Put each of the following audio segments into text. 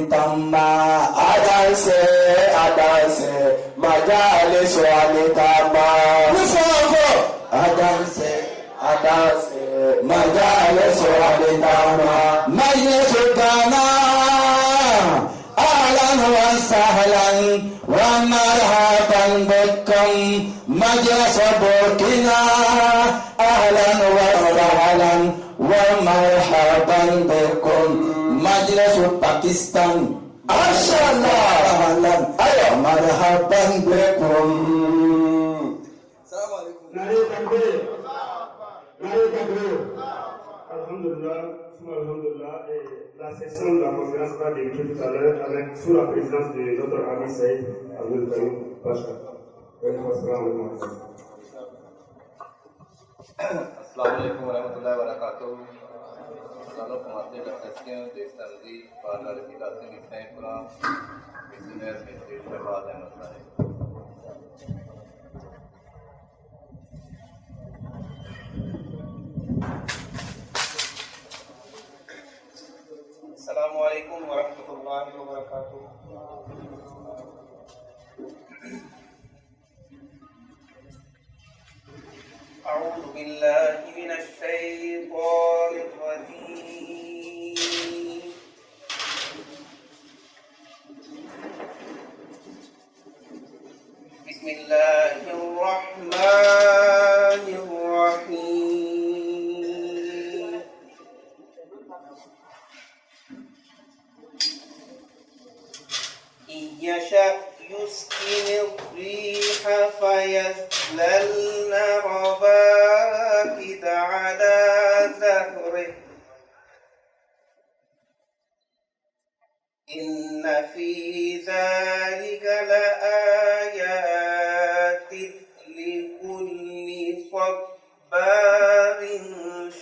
Tamba adanse majalisu alitamba Musafo adanse majalisu alitamba majlisu kana ahlan wa sahlan wa marhaban bikum majlisu burkina ahlan wa sahlan wa marhaban bikum majlisu Pakistan Ashallah ayo marhaban bikum. Salam alaikum. Nare takbir. Alhamdulillah, la session de la conférence va débuter tout à l'heure avec sous la présidence de notre ami Saïd Abdel Karim Pacha. Assalamu alaikum wa rahmatullahi wa barakatuh. Nous allons commencer la session de samedi par la récitation du Saint-Coran, missionnaire M. Shabbat Ahmad. Assalamu alaikum wa rahmatullahi wa barakatuh. أعوذ بالله من الشيطان الرجيم. بسم الله الرحمن الرحيم. إن يشأ يسكن الريح فيظللن رواكد على ظهره إن في ذلك لآيات لكل صبار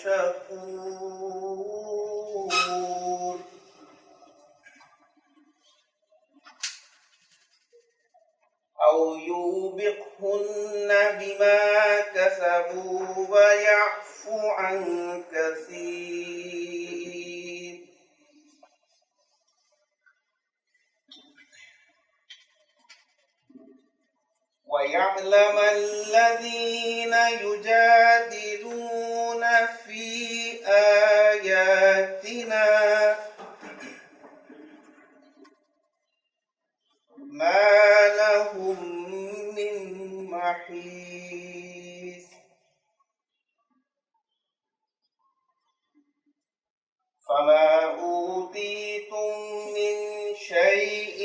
شكور. أو يوبقهن بما كسبوا ويعفو عن كثير. ويعلم الذين يجادلون في آياتنا ما لهم من محيص. فما أوتيتم من شيء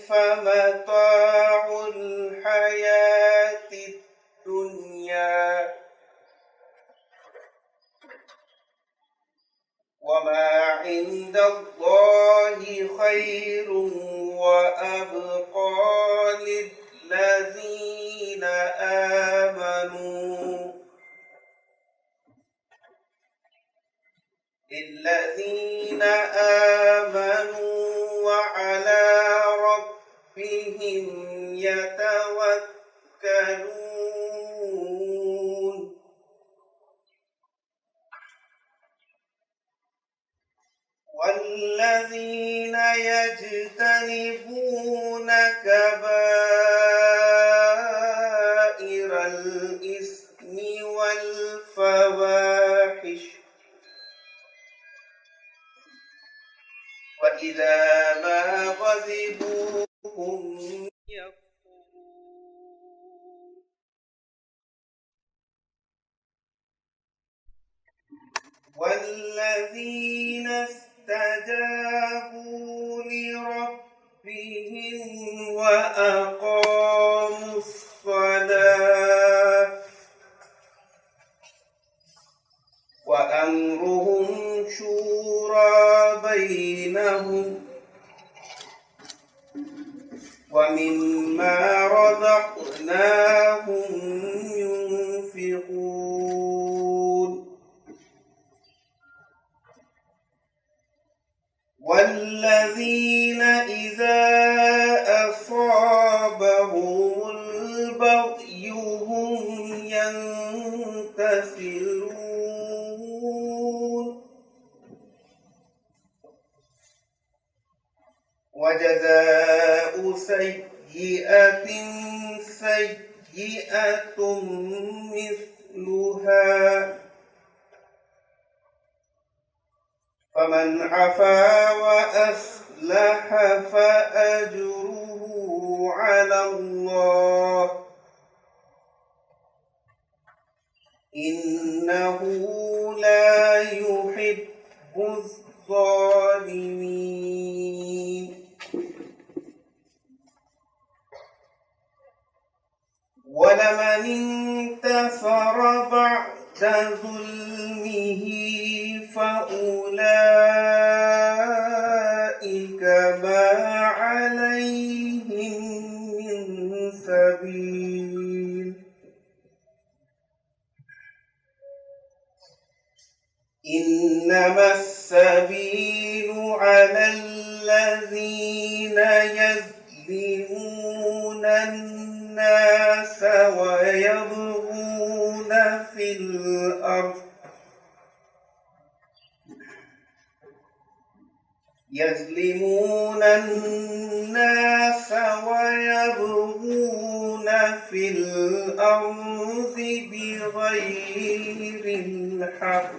فمتاع الحياة الدنيا وما عند الله خير وأبقى للذين آمنوا وعلى ربهم يتوكلون. والذين يجتنبون كبائر الإثم والفواحش وإذا ما غضبوا هم يغفرون. والذين استجابوا لربهم وأقاموا الصلاة وأمرهم شورى بينهم ومما رزقناهم ينفقون. والذين إذا أصابهم البغي هم ينتصرون. وجزاء سيئة سيئة مثلها فمن عفا وأصلح فأجره على الله إنه لا يحب الظالمين ولمن انتصر بعد ظلمه فأولئك ما عليهم من سبيل إنما السبيل على الذين يظلمون الناس ويبغون في الأرض بغير الحق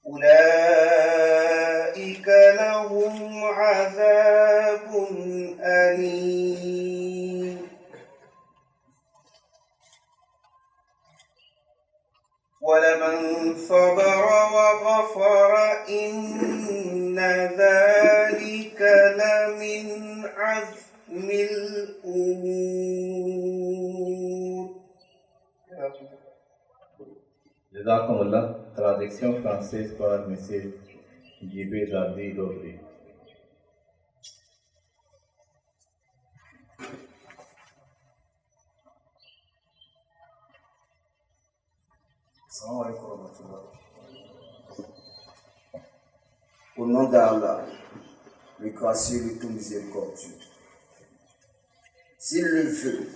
أولئك لهم عذاب أليم ولمن صبر وغفر إن ذلك لمن عزم الأمور. Jazakumullah, traduction française par M. Jibé Zadi Dodri. Au nom d'Allah, le gracieux, le tout miséricordieux. S'il le veut,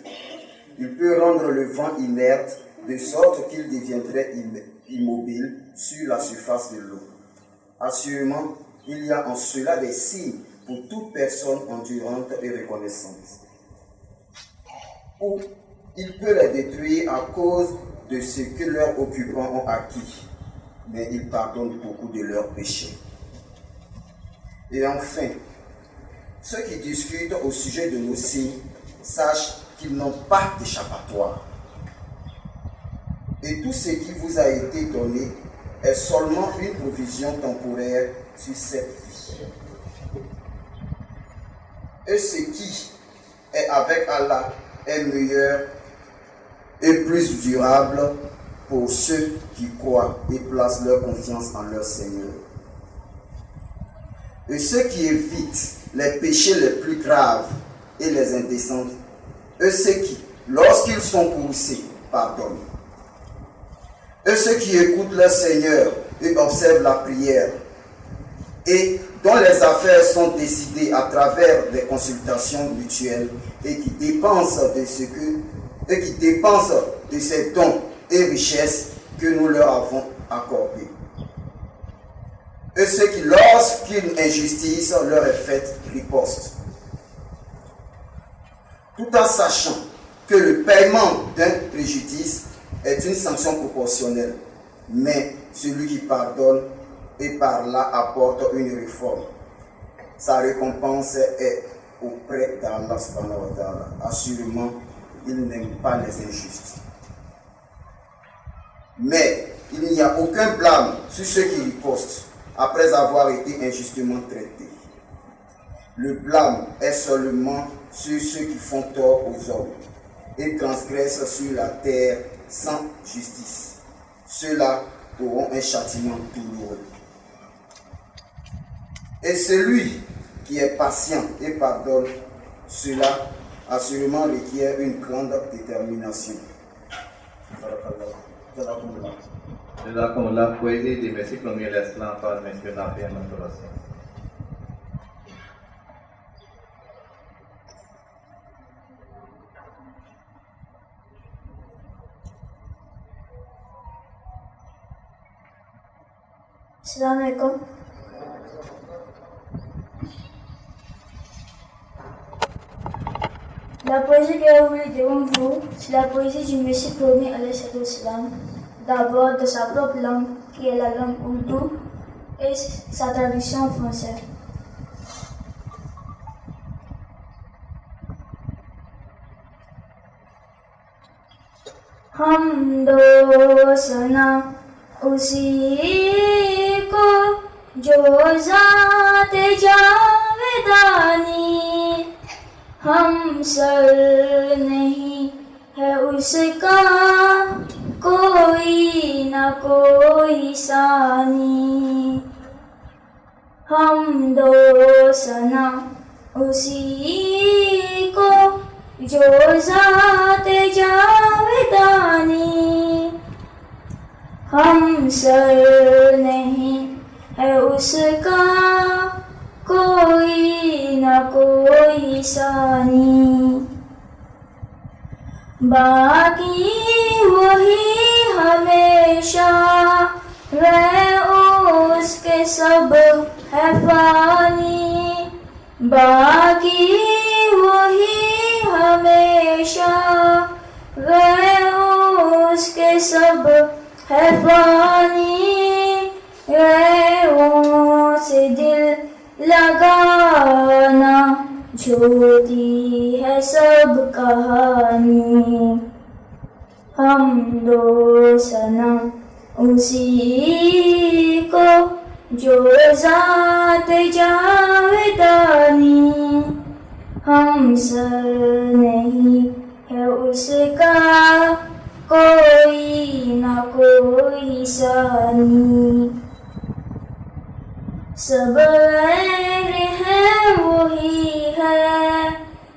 il peut rendre le vent inerte de sorte qu'il deviendrait immobile sur la surface de l'eau. Assurément, il y a en cela des signes pour toute personne endurante et reconnaissante. Ou il peut les détruire à cause de ce que leurs occupants ont acquis, mais il pardonne beaucoup de leurs péchés. Et enfin, ceux qui discutent au sujet de nos signes sachent qu'ils n'ont pas d'échappatoire. Et tout ce qui vous a été donné est seulement une provision temporaire sur cette vie. Et ce qui est avec Allah est meilleur et plus durable pour ceux qui croient et placent leur confiance en leur Seigneur. Et ceux qui évitent les péchés les plus graves et les indécents, et ceux qui, lorsqu'ils sont courroucés, pardonnent. Et ceux qui écoutent leur Seigneur et observent la prière, et dont les affaires sont décidées à travers des consultations mutuelles, et qui dépensent de ces dons et richesses que nous leur avons accordés. Et ceux qui, lorsqu'une injustice leur est faite, ripostent. Tout en sachant que le paiement d'un préjudice est une sanction proportionnelle, mais celui qui pardonne et par là apporte une réforme, sa récompense est auprès d'Allah subhanahu wa ta'ala. Assurément, il n'aime pas les injustes. Mais il n'y a aucun blâme sur ceux qui ripostent après avoir été injustement traités. Le blâme est seulement sur ceux qui font tort aux hommes et transgressent sur la terre sans justice. Ceux-là auront un châtiment douloureux. Et celui qui est patient et pardonne, cela assurément requiert une grande détermination. Jazakumullah, poésie du Messie premier l'Islam par M. Nafi Ahmad. Assalamu alaikum. La poésie que je voulais devant vous, c'est la poésie du Messie premier alayhi salam. D'abord de sa propre langue, qui est la langue ourdou, et sa traduction en français. हमदो सना उसी को जो ज़ात जावेदानी, हम सर नहीं है उसका कोई न कोई सानी। हम दो सना उसी को जो ज़ात जावेदानी, हम सर नहीं है उसका कोई न कोई सानी। बाकी वही हमेशा रहे उसके सब है फानी। बाकी वही हमेशा रहे उसके सब है फानी। गैरों से दिल लगाना झूठी है सब कहानी। हम दो सनम उसी को जो ज़ात जावेदानी, हम सर नहीं है उसका कोई न कोई सानी। सब गैर है वही है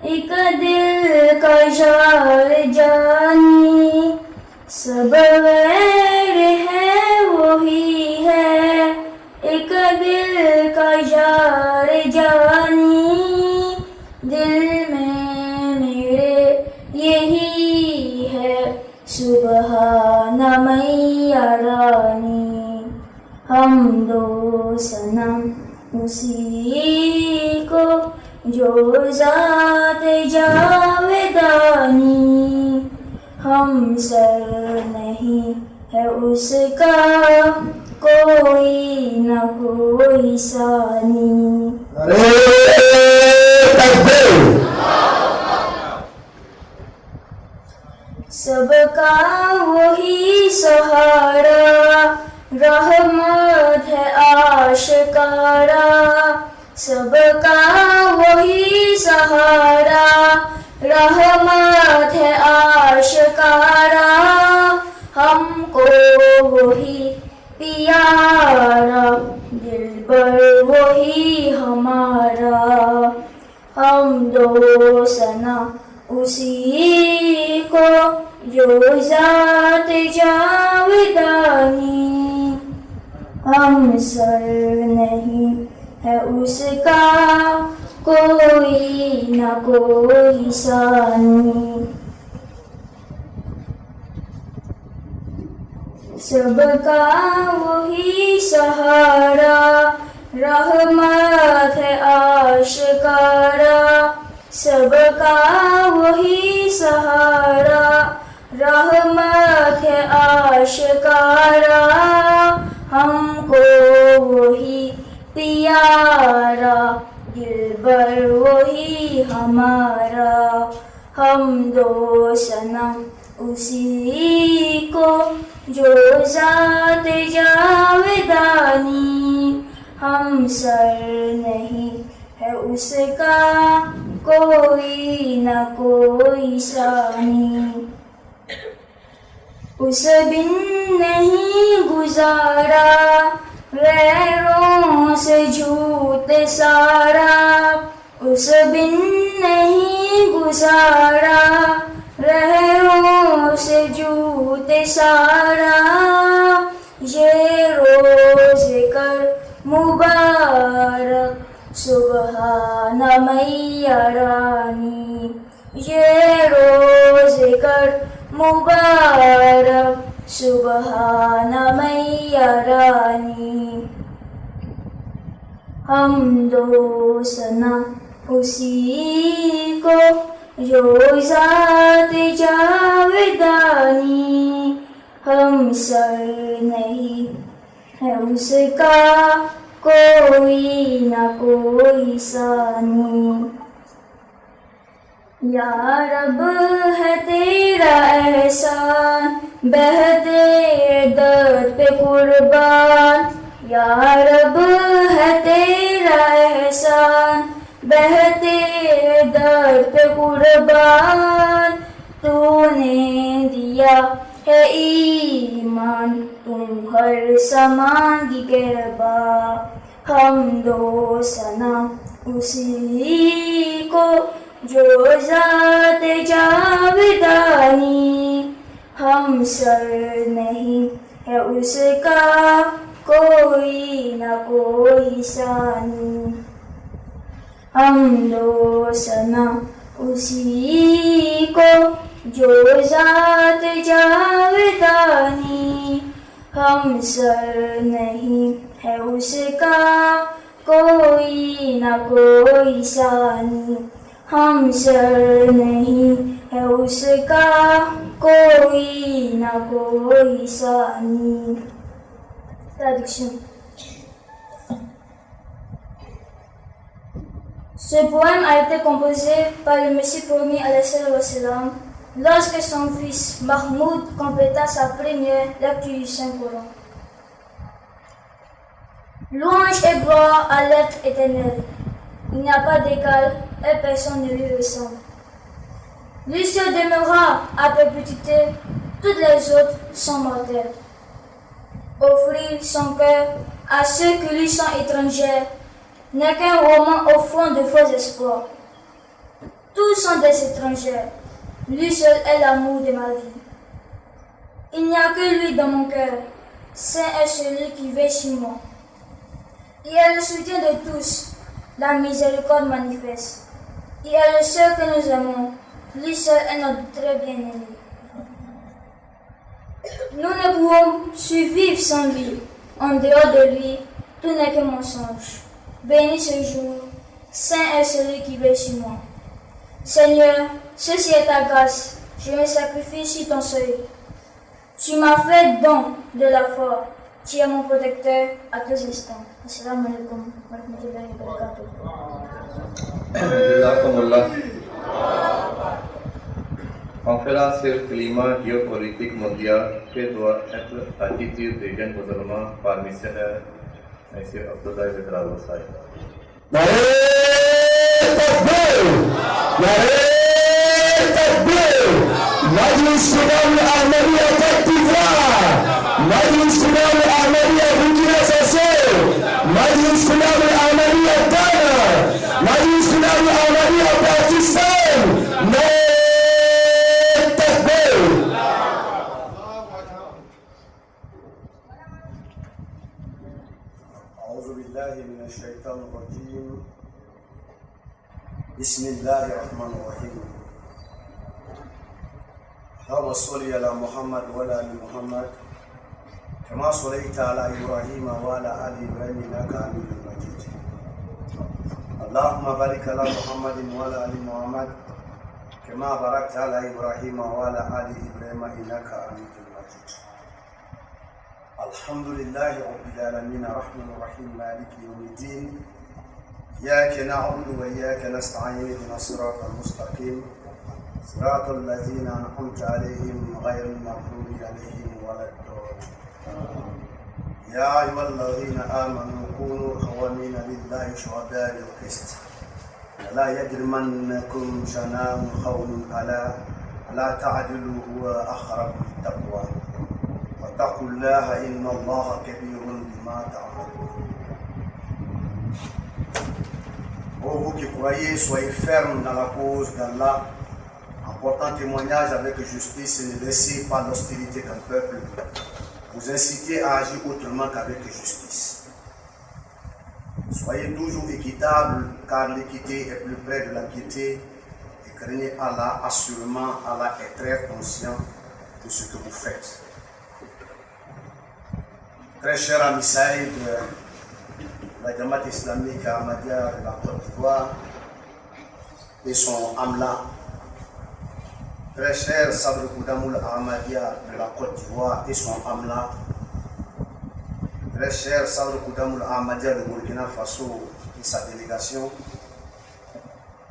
एक दिल का जार जानी। सब गैर है वही है एक दिल का जार जानी। दिल में मेरे यही है सुबहान मैया रानी। हम दो सनम उसी को जो ज़ात जावेदानी, हम सर नहीं है उसका कोई न कोई सानी। सबका वही सहारा रहमत है आशिकारा। सबका वही सहारा रहमत है आशिकारा। हमको वही प्यारा दिलबर वही हमारा। हम दो सना उसी को जो ज़ात जावेदानी, हम सर नहीं है उसका कोई न कोई सानी। सबका वही सहारा रहमत है आशिकारा। सबका वही सहारा रहमत है आशिकारा। हमको वही प्यारा दिलबर वही हमारा। हम दो सनम उसी को जो ज़ात जावेदानी, हम सर नहीं है उसका कोई न कोई सानी। उस बिन नहीं गुजारा गैरों से झूठ सारा। उस बिन नहीं गुजारा गैरों से झूठ सारा। ये रोज़ कर मुबारक सुबहान मैया रानी। ये रोज़ कर मुबारक सुबहान मैया रानी। हमदो सना उसी को जो ज़ात जावेदानी हम सर नहीं है उसका कोई ना कोई सानी या रब है तेरा एहसान बहते दर्द पे कुर्बान या रब है तेरा एहसान बहते दर्द पे कुर्बान तूने दिया है ईमान तुम हर समान की गिरबा हम दो सना उसी को जो ज़ात जावेदानी हम सर नहीं है उसका कोई ना कोई सानी हम दो सना उसी को जो ज़ात जावेदानी हम सर नहीं है उसका कोई ना कोई सानी हम सर नहीं है उसका कोई ना कोई सानी। Traduction. Ce poème a été composé par le Messie promis alayhi salam lorsque son fils Mahmoud compléta sa première lecture du Saint-Coran. Louange et gloire à l'être éternel. Il n'y a pas d'égal et personne ne lui ressemble. Lui seul demeurera à perpétuité, toutes les autres sont mortelles. Offrir son cœur à ceux qui lui sont étrangers n'est qu'un roman au fond de faux espoirs. Tous sont des étrangers. Lui seul est l'amour de ma vie. Il n'y a que lui dans mon cœur. Saint est celui qui veille sur moi. Il est le soutien de tous, la miséricorde manifeste. Il est le seul que nous aimons. Lui seul est notre très bien-aimé. Nous ne pouvons survivre sans lui. En dehors de lui, tout n'est que mensonge. Béni ce jour, saint est celui qui veille sur moi. Seigneur, ceci est ta grâce. Je me sacrifie sur ton seuil. Tu m'as fait don de la foi. Tu es mon protecteur à tous instants. Assalamu alaikum wa rahmatullahi wa barakatuh. Conférence sur le climat géopolitique mondial qui doit être attitude des jeunes musulmans par M. Abdoulaye Vedra Wassai. Majlis Sidang Ahmadiyah Côte d'Ivoire, Majlis Sidang Ahmadiyah Burkina Faso, Majlis Sidang Ahmadiyah Ghana, Majlis Sidang Ahmadiyah Pakistan. أعوذ بالله من الشيطان الرجيم. بسم الله الرحمن الرحيم. اللهم صل على محمد وعلى ال محمد كما صليت على ابراهيم وعلى ال ابراهيم انك حميد مجيد. اللهم بارك على محمد وعلى ال محمد كما باركت على ابراهيم وعلى ال ابراهيم انك حميد مجيد. الحمد لله رب العالمين الرحمن الرحيم مالك يوم الدين. إياك نعبد وإياك نستعين اهدنا الصراط المستقيم صراط الذين أنعمت عليهم غير المغضوب عليهم ولا الضالين. يا أيها الذين آمنوا كونوا قوامين لله شهداء بالقسط لا يجرمنكم شنآن قوم على لا تعدلوا هو أقرب للتقوى واتقوا الله إن الله كبير بما تعملون. Ô vous qui croyez, soyez fermes dans la cause d'Allah, en portant témoignage avec justice et ne laissez pas l'hostilité d'un peuple vous inciter à agir autrement qu'avec justice. Soyez toujours équitables, car l'équité est plus près de la piété, et craignez Allah. Assurément, Allah est très conscient de ce que vous faites. Très cher ami Saïd, la la Jamaat islamique Ahmadiyya de la Côte d'Ivoire et son Amla. Très cher Sadr Koudamoul Ahmadiyya de la Côte d'Ivoire et son Amla. Très cher Sadr Koudamoul Ahmadiyya de Burkina Faso et sa délégation.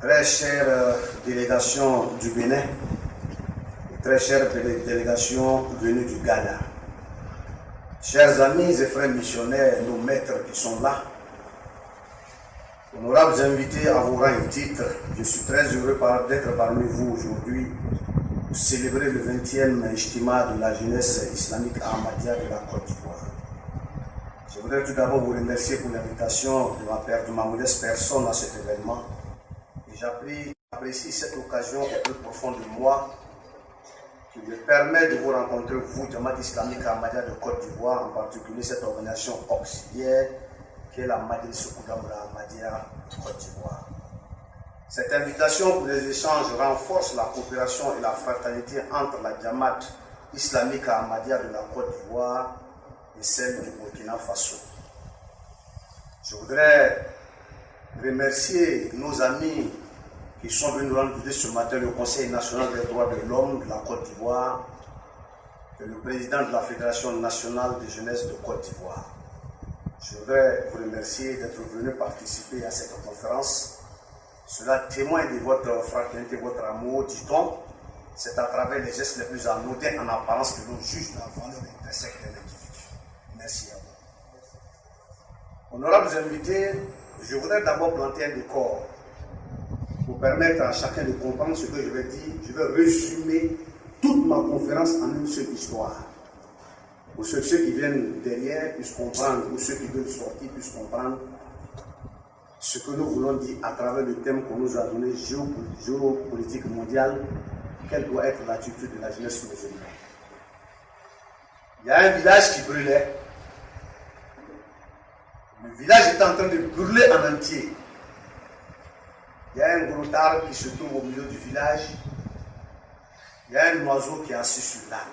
Très chère délégation du Bénin. Et très chère délégation venue du Ghana. Chers amis et frères missionnaires, nos maîtres qui sont là, honorables invités à vos rangs et titres, je suis très heureux d'être parmi vous aujourd'hui pour célébrer le 20e Ijtima de la jeunesse islamique Ahmadiyya de la Côte d'Ivoire. Je voudrais tout d'abord vous remercier pour l'invitation de ma modeste personne à cet événement. Et j'apprécie cette occasion au plus profond de moi qui me permet de vous rencontrer, vous, Jamaat islamique Ahmadiyya de Côte d'Ivoire, en particulier cette organisation auxiliaire qui est la Majlis Koudamoul Ahmadiyya de Côte d'Ivoire. Cette invitation pour les échanges renforce la coopération et la fraternité entre la Jamaat islamique Ahmadiyya de la Côte d'Ivoire et celle du Burkina Faso. Je voudrais remercier nos amis qui sont venus rendre visite ce matin, le Conseil national des droits de l'homme de la Côte d'Ivoire et le président de la Fédération nationale de jeunesse de Côte d'Ivoire. Je voudrais vous remercier d'être venus participer à cette conférence. Cela témoigne de votre fraternité, votre amour, dit-on. C'est à travers les gestes les plus anodins en apparence que l'on juge la valeur intrinsèque de l'individu. Merci à vous. Honorables invités, je voudrais d'abord planter un décor pour permettre à chacun de comprendre ce que je vais dire. Je vais résumer toute ma conférence en une seule histoire. Pour ceux qui viennent derrière puissent comprendre, ou ceux qui veulent sortir puissent comprendre ce que nous voulons dire à travers le thème qu'on nous a donné, géopolitique mondiale, quelle doit être l'attitude de la jeunesse musulmane. Il y a un village qui brûlait. Le village était en train de brûler en entier. Il y a un gros arbre qui se trouve au milieu du village. Il y a un oiseau qui est assis sur l'arbre.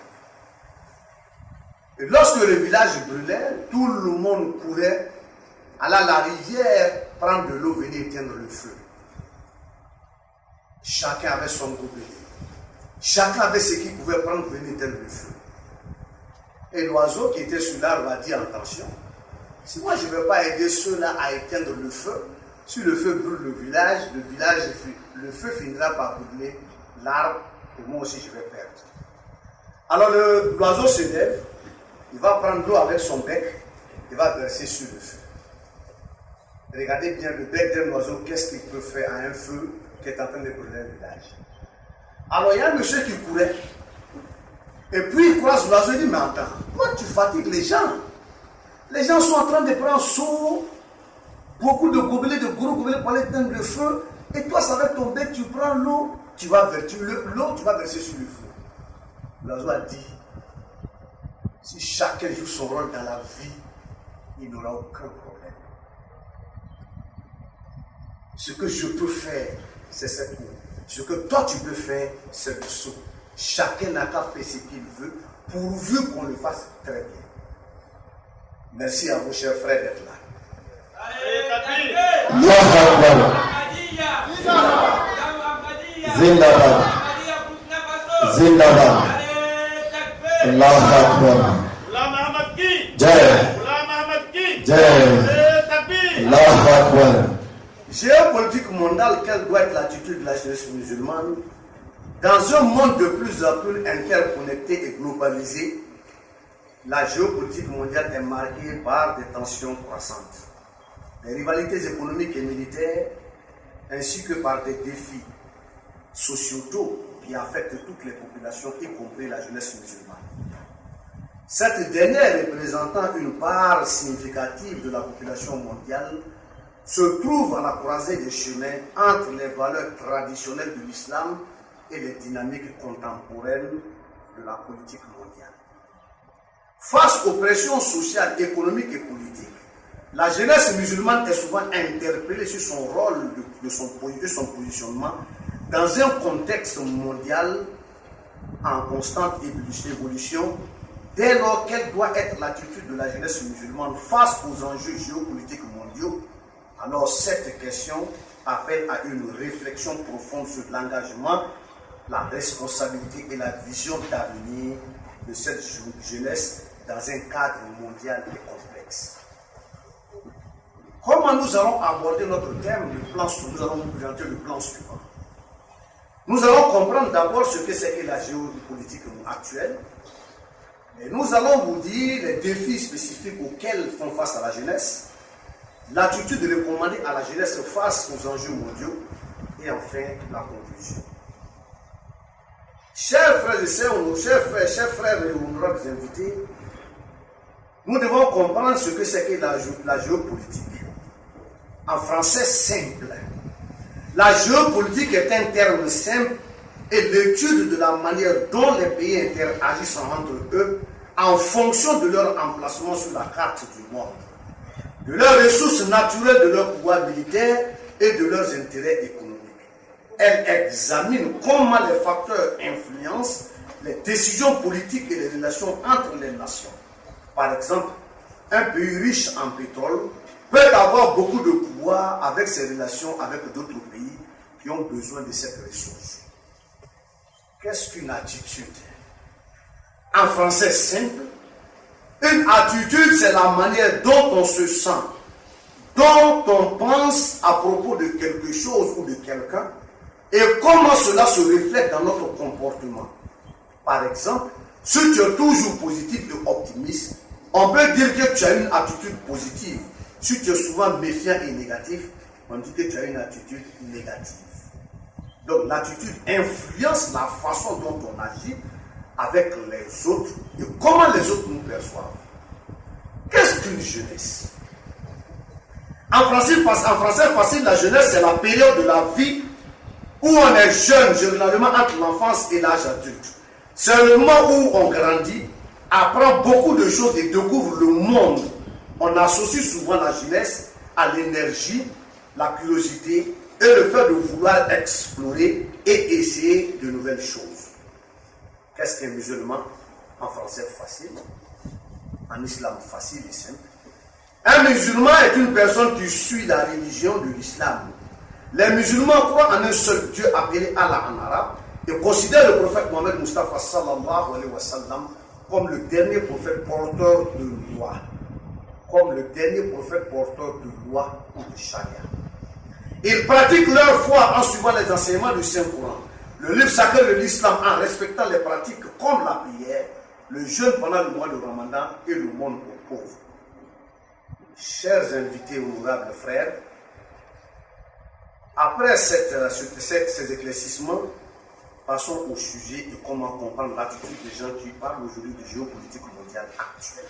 Et lorsque le village brûlait, tout le monde courait aller à la rivière, prendre de l'eau, venir éteindre le feu. Chacun avait son gobelet. Chacun avait ce qu'il pouvait prendre pour venir éteindre le feu. Et l'oiseau qui était sur l'arbre a dit attention, si moi je ne vais pas aider ceux-là à éteindre le feu, si le feu brûle le feu finira par brûler l'arbre et moi aussi je vais perdre. Alors l'oiseau se lève, il va prendre l'eau avec son bec, il va verser sur le feu. Regardez bien le bec d'un oiseau, qu'est-ce qu'il peut faire à un feu qui est en train de brûler un village. Alors il y a un monsieur qui courait, et puis il croise l'oiseau et dit, mais attends, toi tu fatigues les gens. Les gens sont en train de prendre seau, beaucoup de gobelets, de gros gobelets pour aller éteindre le feu, et toi ça va tomber, tu prends l'eau, tu vas verser sur le feu. L'oiseau a dit, si chacun joue son rôle dans la vie, il n'aura aucun problème. Ce que je peux faire, c'est cette eau. Ce que toi tu peux faire, c'est le seau. Chacun n'a qu'à faire ce qu'il veut, pourvu qu'on le fasse très bien. Merci à vos chers frères d'être là. Zindabad. Zindabad. Allahu Akbar. Jai. Jai. Allahu Akbar. Géopolitique mondiale, quelle doit être l'attitude de la jeunesse musulmane dans un monde de plus en plus interconnecté et globalisé? La géopolitique mondiale est marquée par des tensions croissantes, des rivalités économiques et militaires, ainsi que par des défis sociétaux qui affectent toutes les populations, y compris la jeunesse musulmane. Cette dernière, représentant une part significative de la population mondiale, se trouve à la croisée des chemins entre les valeurs traditionnelles de l'islam et les dynamiques contemporaines de la politique mondiale. Face aux pressions sociales, économiques et politiques, la jeunesse musulmane est souvent interpellée sur son rôle de son positionnement dans un contexte mondial en constante évolution, dès lors quelle doit être l'attitude de la jeunesse musulmane face aux enjeux géopolitiques mondiaux mondiaux, alors cette question appelle à une réflexion profonde sur l'engagement, la responsabilité et la vision d'avenir de cette jeunesse dans un cadre mondial et complexe. Comment nous allons aborder notre thème, nous allons vous présenter le plan suivant. Nous allons comprendre d'abord ce que c'est que la géopolitique actuelle. Et nous allons vous dire les défis spécifiques auxquels font face à la jeunesse, l'attitude recommandée à la jeunesse face aux enjeux mondiaux, et enfin la conclusion. Chers frères et sœurs, chers frères et honorables invités, nous devons comprendre ce que c'est que la géopolitique. En français simple, la géopolitique est un terme simple et l'étude de la manière dont les pays interagissent entre eux en fonction de leur emplacement sur la carte du monde, de leurs ressources naturelles, de leur pouvoir militaire et de leurs intérêts économiques. Elle examine comment les facteurs influencent les décisions politiques et les relations entre les nations. Par exemple, un pays riche en pétrole peut avoir beaucoup de pouvoir avec ses relations avec d'autres pays qui ont besoin de cette ressource. Qu'est-ce qu'une attitude? En français simple, une attitude, c'est la manière dont on se sent, dont on pense à propos de quelque chose ou de quelqu'un, et comment cela se reflète dans notre comportement. Par exemple, si tu es toujours positif et optimiste, on peut dire que tu as une attitude positive. Si tu es souvent méfiant et négatif, on dit que tu as une attitude négative. Donc l'attitude influence la façon dont on agit avec les autres et comment les autres nous perçoivent. Qu'est-ce qu'une jeunesse? En français facile, la jeunesse, c'est la période de la vie où on est jeune, généralement entre l'enfance et l'âge adulte. C'est le moment où on grandit, apprend beaucoup de choses et découvre le monde. On associe souvent la jeunesse à l'énergie, la curiosité et le fait de vouloir explorer et essayer de nouvelles choses. Qu'est-ce qu'un musulman? En français facile, en islam facile et simple. Un musulman est une personne qui suit la religion de l'islam. Les musulmans croient en un seul Dieu appelé Allah en arabe et considèrent le prophète Mohammed Mustafa sallallahu alayhi wa sallam comme le dernier prophète porteur de loi. Comme le dernier prophète porteur de loi ou de charia. Ils pratiquent leur foi en suivant les enseignements du Saint-Coran, le livre sacré de l'islam, en respectant les pratiques comme la prière, le jeûne pendant le mois de Ramadan et le monde aux pauvres. Chers invités honorables frères, après ces éclaircissements, passons au sujet de comment comprendre l'attitude des gens qui parlent aujourd'hui de géopolitique mondiale actuelle.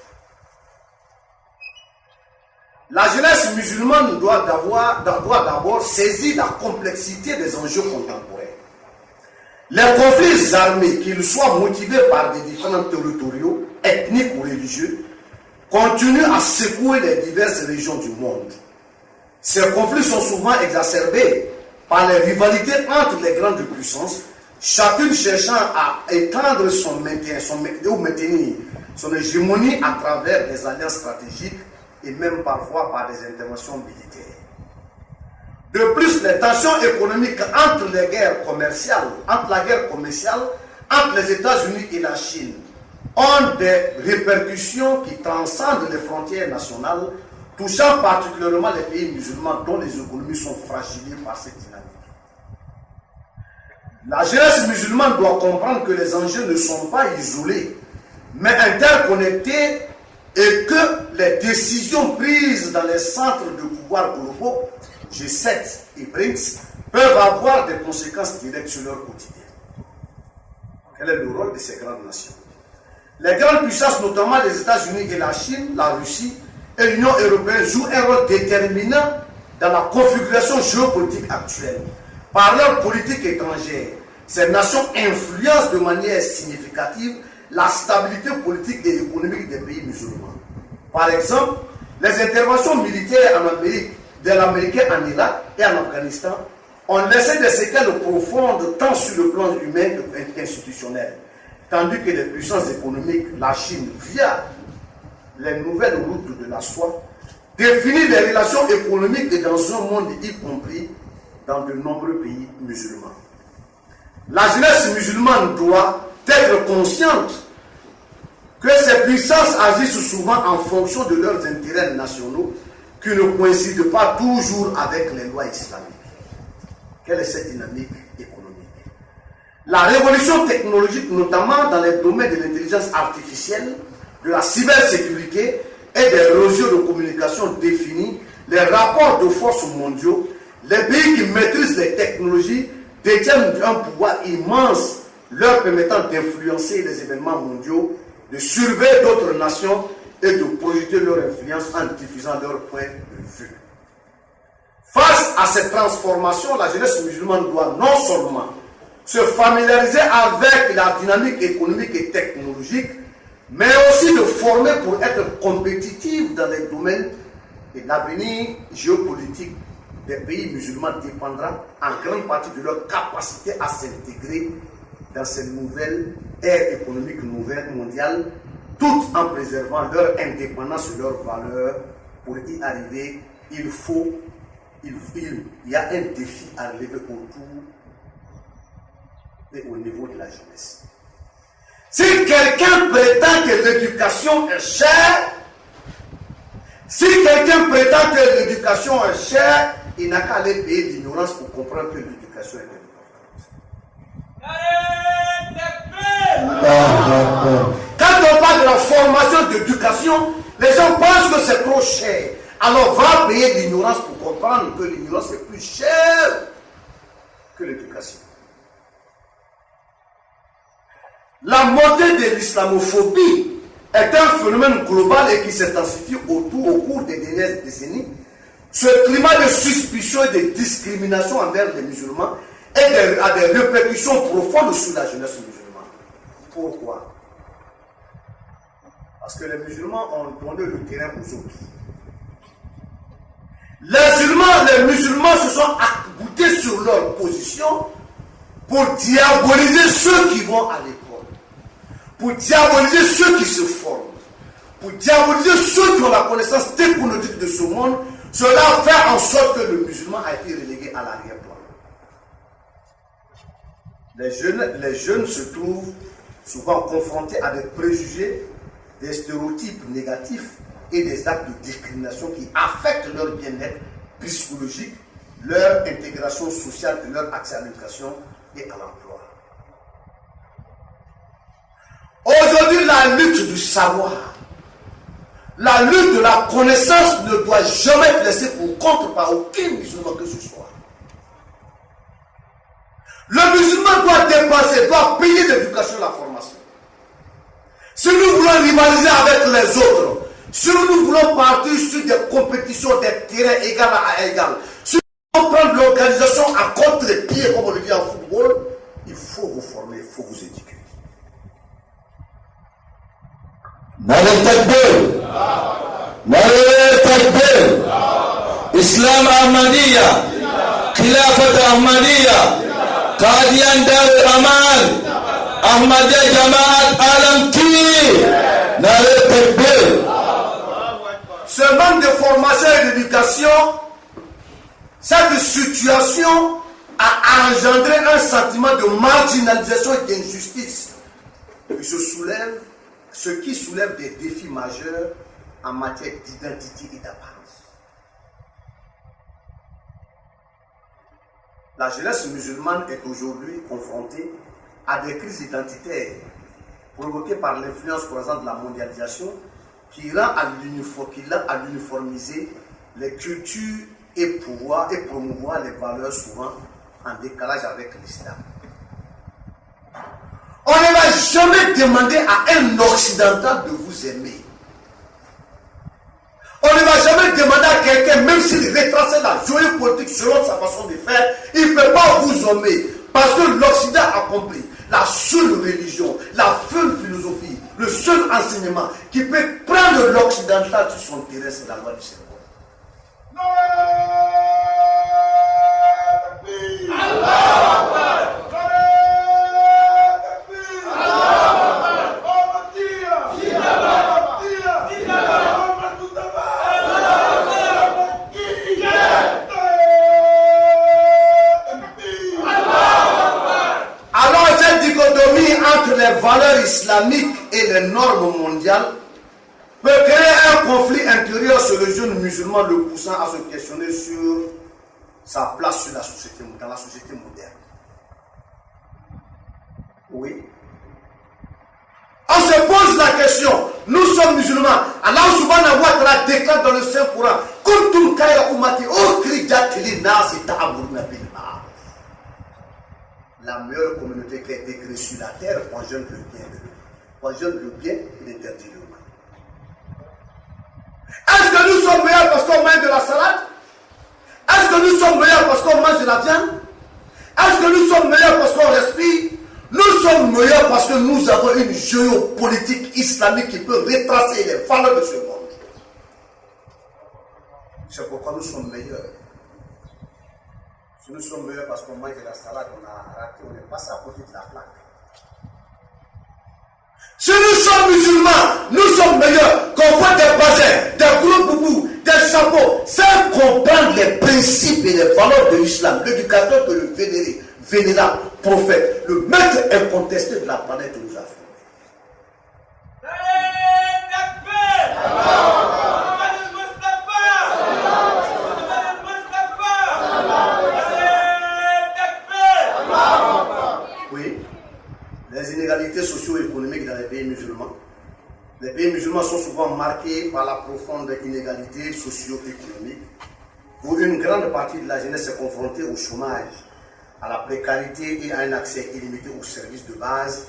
La jeunesse musulmane doit d'abord saisir la complexité des enjeux contemporains. Les conflits armés, qu'ils soient motivés par des différents territoriaux, ethniques ou religieux, continuent à secouer les diverses régions du monde. Ces conflits sont souvent exacerbés par les rivalités entre les grandes puissances, chacune cherchant à étendre son maintien, ou maintenir son hégémonie à travers des alliances stratégiques et même parfois par des interventions militaires. De plus, les tensions économiques entre la guerre commerciale entre les États-Unis et la Chine ont des répercussions qui transcendent les frontières nationales, touchant particulièrement les pays musulmans dont les économies sont fragilisées par cette dynamique. La jeunesse musulmane doit comprendre que les enjeux ne sont pas isolés, mais interconnectés et que les décisions prises dans les centres de pouvoir globaux, G7 et BRICS, peuvent avoir des conséquences directes sur leur quotidien. Quel est le rôle de ces grandes nations? Les grandes puissances, notamment les États-Unis et la Chine, la Russie et l'Union européenne, jouent un rôle déterminant dans la configuration géopolitique actuelle. Par leur politique étrangère, ces nations influencent de manière significative la stabilité politique et économique des pays musulmans. Par exemple, les interventions militaires en Amérique, de l'Américain en Irak et en Afghanistan, ont laissé des séquelles profondes tant sur le plan humain qu'institutionnel, tandis que les puissances économiques, la Chine, via les nouvelles routes de la soie, définit les relations économiques et dans un monde, y compris dans de nombreux pays musulmans. La jeunesse musulmane doit être consciente que ces puissances agissent souvent en fonction de leurs intérêts nationaux qui ne coïncident pas toujours avec les lois islamiques. Quelle est cette dynamique économique? La révolution technologique, notamment dans les domaines de l'intelligence artificielle, de la cybersécurité et des réseaux de communication définit les rapports de force mondiaux. Les pays qui maîtrisent les technologies détiennent un pouvoir immense leur permettant d'influencer les événements mondiaux, de surveiller d'autres nations et de projeter leur influence en diffusant leur point de vue. Face à cette transformation, la jeunesse musulmane doit non seulement se familiariser avec la dynamique économique et technologique, mais aussi de former pour être compétitive dans les domaines et l'avenir géopolitique des pays musulmans dépendra en grande partie de leur capacité à s'intégrer dans cette nouvelle ère économique nouvelle mondiale, tout en préservant leur indépendance et leurs valeurs. Pour y arriver, il y a un défi à relever autour et au niveau de la jeunesse. Si quelqu'un prétend que l'éducation est chère, il n'a qu'à aller payer l'ignorance pour comprendre que l'éducation est importante. Quand on parle de la formation d'éducation, les gens pensent que c'est trop cher. Alors va payer l'ignorance pour comprendre que l'ignorance est plus chère que l'éducation. La montée de l'islamophobie est un phénomène global et qui s'intensifie au cours des dernières décennies. Ce climat de suspicion et de discrimination envers les musulmans a des répercussions profondes sur la jeunesse musulmane. Pourquoi? Parce que les musulmans ont donné le terrain aux autres. Les musulmans se sont accoutés sur leur position pour diaboliser ceux qui vont à l'école, pour diaboliser ceux qui se forment, pour diaboliser ceux qui ont la connaissance technologique de ce monde. Cela fait en sorte que le musulman a été relégué à l'arrière-plan. Les jeunes se trouvent souvent confrontés à des préjugés, des stéréotypes négatifs et des actes de discrimination qui affectent leur bien-être psychologique, leur intégration sociale et leur accès à l'éducation et à l'emploi. Aujourd'hui, la lutte du savoir, la lutte de la connaissance ne doit jamais être laissée pour compte par aucun musulman que ce soit. Le musulman doit dépenser, doit payer l'éducation et la formation. Si nous voulons rivaliser avec les autres, si nous voulons partir sur des compétitions, des terrains égal à égal, si nous voulons prendre l'organisation à contre-pied, comme on le dit en football, il faut vous former, il faut vous éduquer. Nare Takbir, Nare Takbir, Islam Ahmadiyya, Khilafat Ahmadiyya, Qadian Dar Aman, Ahmadiyya Jamaat Alam Ki, Nare Takbir. Ce manque de formation et d'éducation, cette situation a engendré un sentiment de marginalisation et d'injustice ce qui soulève des défis majeurs en matière d'identité et d'apparence. La jeunesse musulmane est aujourd'hui confrontée à des crises identitaires provoquées par l'influence croissante de la mondialisation qui rend à l'uniformiser les cultures et promouvoir les valeurs souvent en décalage avec l'islam. On ne va jamais demander à un occidental de vous aimer. On ne va jamais demander à quelqu'un, même s'il retrace la jolie politique selon sa façon de faire, il ne peut pas vous aimer. Parce que l'Occident a compris la seule religion, la seule philosophie, le seul enseignement qui peut prendre l'occidental sur son terrain, c'est la loi du Seigneur. islamique et les normes mondiales peut créer un conflit intérieur sur le jeune musulman, le poussant à se questionner sur sa place sur dans la société moderne. Oui. On se pose la question, nous sommes musulmans. Allah subhanahu wa ta'ala déclare dans le Saint-Coran, Kuntum khayra ummati ukhrijat lin-nasi ta'muruna bil ma'ruf. La meilleure communauté qui a été créée sur la terre engendre le bien de l'homme. Engendre le bien, il interdit le mal. Est-ce que nous sommes meilleurs parce qu'on mange de la salade? Est-ce que nous sommes meilleurs parce qu'on mange de la viande? Est-ce que nous sommes meilleurs parce qu'on respire? Nous sommes meilleurs parce que nous avons une géopolitique islamique qui peut retracer les valeurs de ce monde. C'est pourquoi nous sommes meilleurs. Si nous sommes meilleurs parce qu'on mange de la salade, on a raté, on est passé à côté de la plaque. Si nous sommes musulmans, nous sommes meilleurs qu'on voit des basins, des gros boubous, des chapeaux, sans comprendre les principes et les valeurs de l'islam. L'éducateur peut le vénérer, vénérable, prophète, le maître incontesté de la planète nous a fait. Oui, les inégalités socio-économiques dans les pays musulmans. Les pays musulmans sont souvent marqués par la profonde inégalité socio-économique, où une grande partie de la jeunesse est confrontée au chômage, à la précarité et à un accès illimité aux services de base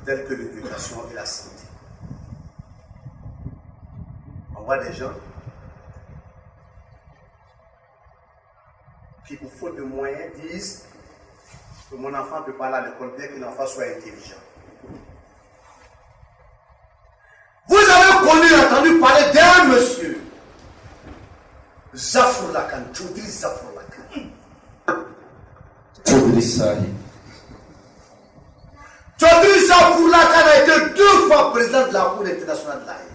tels que l'éducation et la santé. On voit des gens qui, pour faute de moyens, disent que mon enfant peut parler à l'école bien que l'enfant soit intelligent. Vous avez connu et entendu parler d'un monsieur, Zafar Lakan, Choudhury Zafar Lakan. Choudhury Sahib. Choudhury Zafar Lakan a été 2 fois président de la Cour internationale de l'Aïe.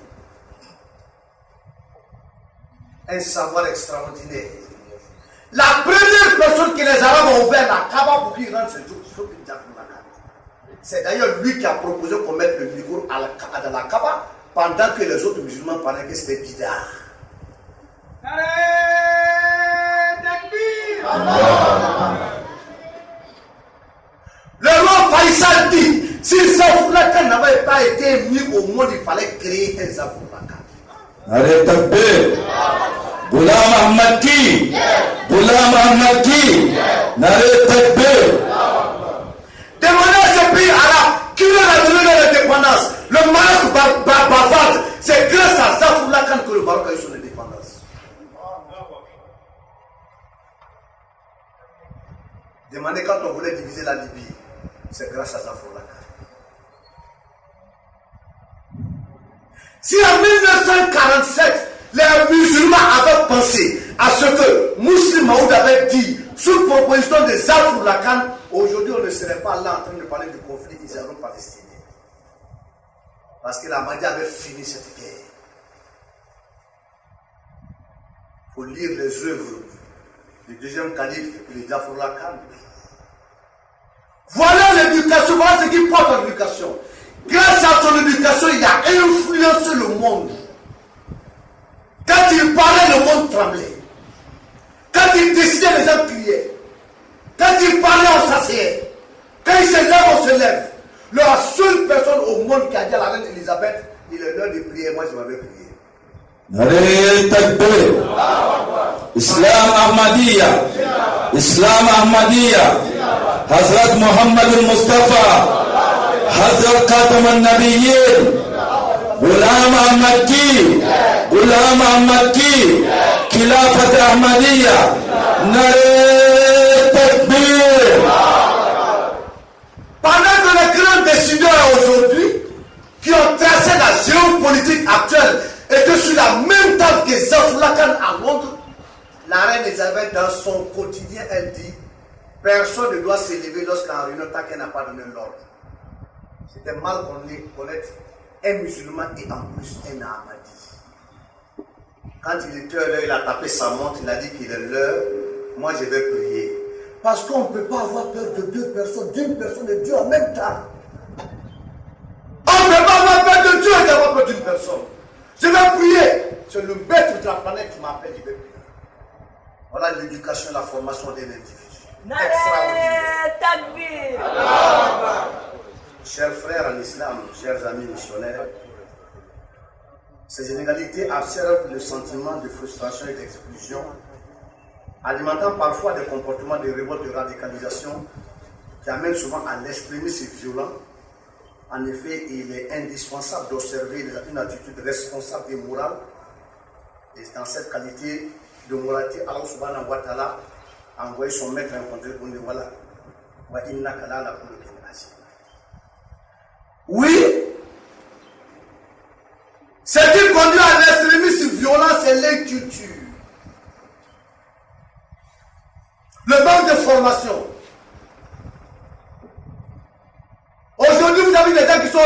Un savoir extraordinaire. La première personne que les Arabes ont ouvert la Kaaba pour qu'il rentre ce jour, c'est d'ailleurs lui qui a proposé qu'on mette le micro dans la Kaaba pendant que les autres musulmans parlaient que c'était bizarre. Le roi Faisal dit, si Zafar Lakan n'avait pas été mis au monde, il fallait créer un Zafar Lakan. Arrête takbir. Ghulam Ahmad ki. Ghulam Ahmad ki. Arrête takbir. Demandez à ce pays arabe qui leur a donné l'indépendance. Le Maroc bavard, c'est grâce à Zafar Lakan que le Maroc a eu son indépendance. Demandez quand on voulait diviser la Libye, c'est grâce à Zafar Lakan. Si en 1947, les musulmans avaient pensé à ce que Mouslim Maoud avait dit sous proposition de Zafar Lakan, aujourd'hui on ne serait pas là en train de parler du conflit israélo-palestinien. Parce que la Mahdi avait fini cette guerre. Il faut lire les œuvres du deuxième calife et de Zafar Lakan. Voilà l'éducation, voilà ce qui porte l'éducation. Grâce à son éducation, il a influencé le monde. Quand il parlait, le monde tremblait. Quand il décidait, les gens criaient. Quand il parlait, on s'asseyait. Quand il se lève, on se lève. La seule personne au monde qui a dit à la reine Elisabeth, il est l'heure de prier, moi je m'avais prié. Arrête takbir. Islam Ahmadiyya. Islam Ahmadiyya. Hazrat Muhammad al-Mustafa. Hazrat Khatam al-Nabiyyin. Ghulam Ahmad ki. Ghulam Ahmad ki. Khilafat Ahmadiyya. Arrête takbir. Pendant que les grands décideurs aujourd'hui, qui ont tracé la géopolitique actuelle, étaient sur la même table que Zafar Lakan à Londres, la reine Elisabeth, dans son quotidien, elle dit personne ne doit s'élever lorsqu'en réunion tant qu'elle n'a pas donné l'ordre. C'était mal connaître un musulman et en plus un Ahmadi. Quand il était l'heure, il a tapé sa montre, il a dit qu'il est l'heure, moi je vais prier. Parce qu'on ne peut pas avoir peur de 2 personnes, d'une personne et Dieu en même temps. On d'une personne. Je vais prier. C'est le maître de la planète qui m'appelle, je vais prier. Voilà l'éducation et la formation d'un individu. Extraordinaire. Chers frères en islam, chers amis missionnaires, ces inégalités observent le sentiment de frustration et d'exclusion, alimentant parfois des comportements de révolte et de radicalisation qui amènent souvent à l'extrémisme violent. En effet, il est indispensable d'observer une attitude responsable et morale. Et dans cette qualité de moralité, Allah subhanahu wa ta'ala a envoyé son maître rencontrer pour dire voilà. Oui, ce qui conduit à l'extrémisme violent, c'est l'inculture. Le manque de formation. Aujourd'hui, vous avez des gens qui sont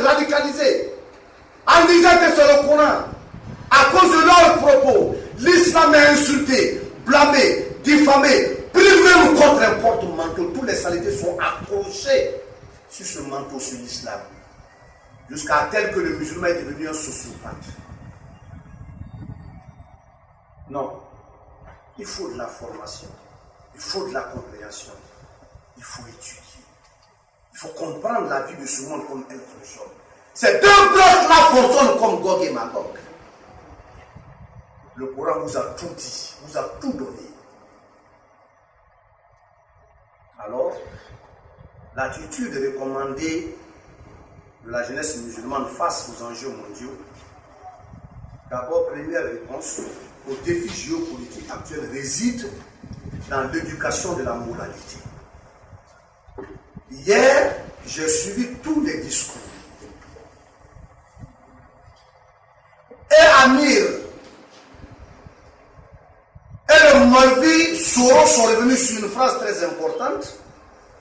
radicalisés en disant que c'est le Coran. À cause de leurs propos, l'islam est insulté, blâmé, diffamé, pris même contre un porte-manteau. Tous les saletés sont accrochés sur ce manteau, sur l'islam. Jusqu'à tel que le musulman est devenu un sociopathe. Non. Il faut de la formation. Il faut de la compréhension. Il faut étudier. Il faut comprendre la vie de ce monde comme elle fonctionne. Ces deux blocs-là fonctionnent comme Gog et Magog. Le Coran vous a tout dit, vous a tout donné. Alors, l'attitude recommandée de la jeunesse musulmane face aux enjeux mondiaux. D'abord, première réponse aux défis géopolitiques actuels réside dans l'éducation de la moralité. Hier, j'ai suivi tous les discours. Et Amir et le Maulvi Soro sont revenus sur une phrase très importante.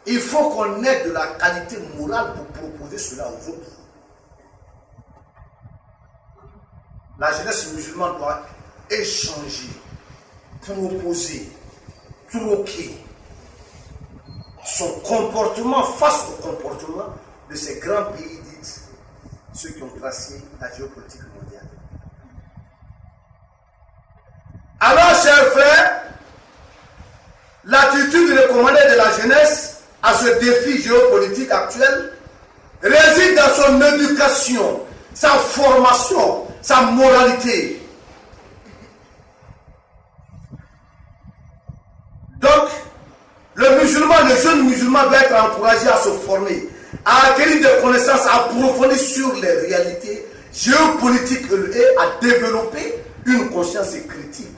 Il faut qu'on ait de la qualité morale pour proposer cela aux autres. La jeunesse musulmane doit échanger, proposer, troquer son comportement face au comportement de ces grands pays dits, ceux qui ont tracé la géopolitique mondiale. Alors, chers frères, l'attitude recommandée de la jeunesse à ce défi géopolitique actuel réside dans son éducation, sa formation, sa moralité. Donc, le jeune musulman doit être encouragé à se former, à acquérir des connaissances approfondies sur les réalités géopolitiques et à développer une conscience critique.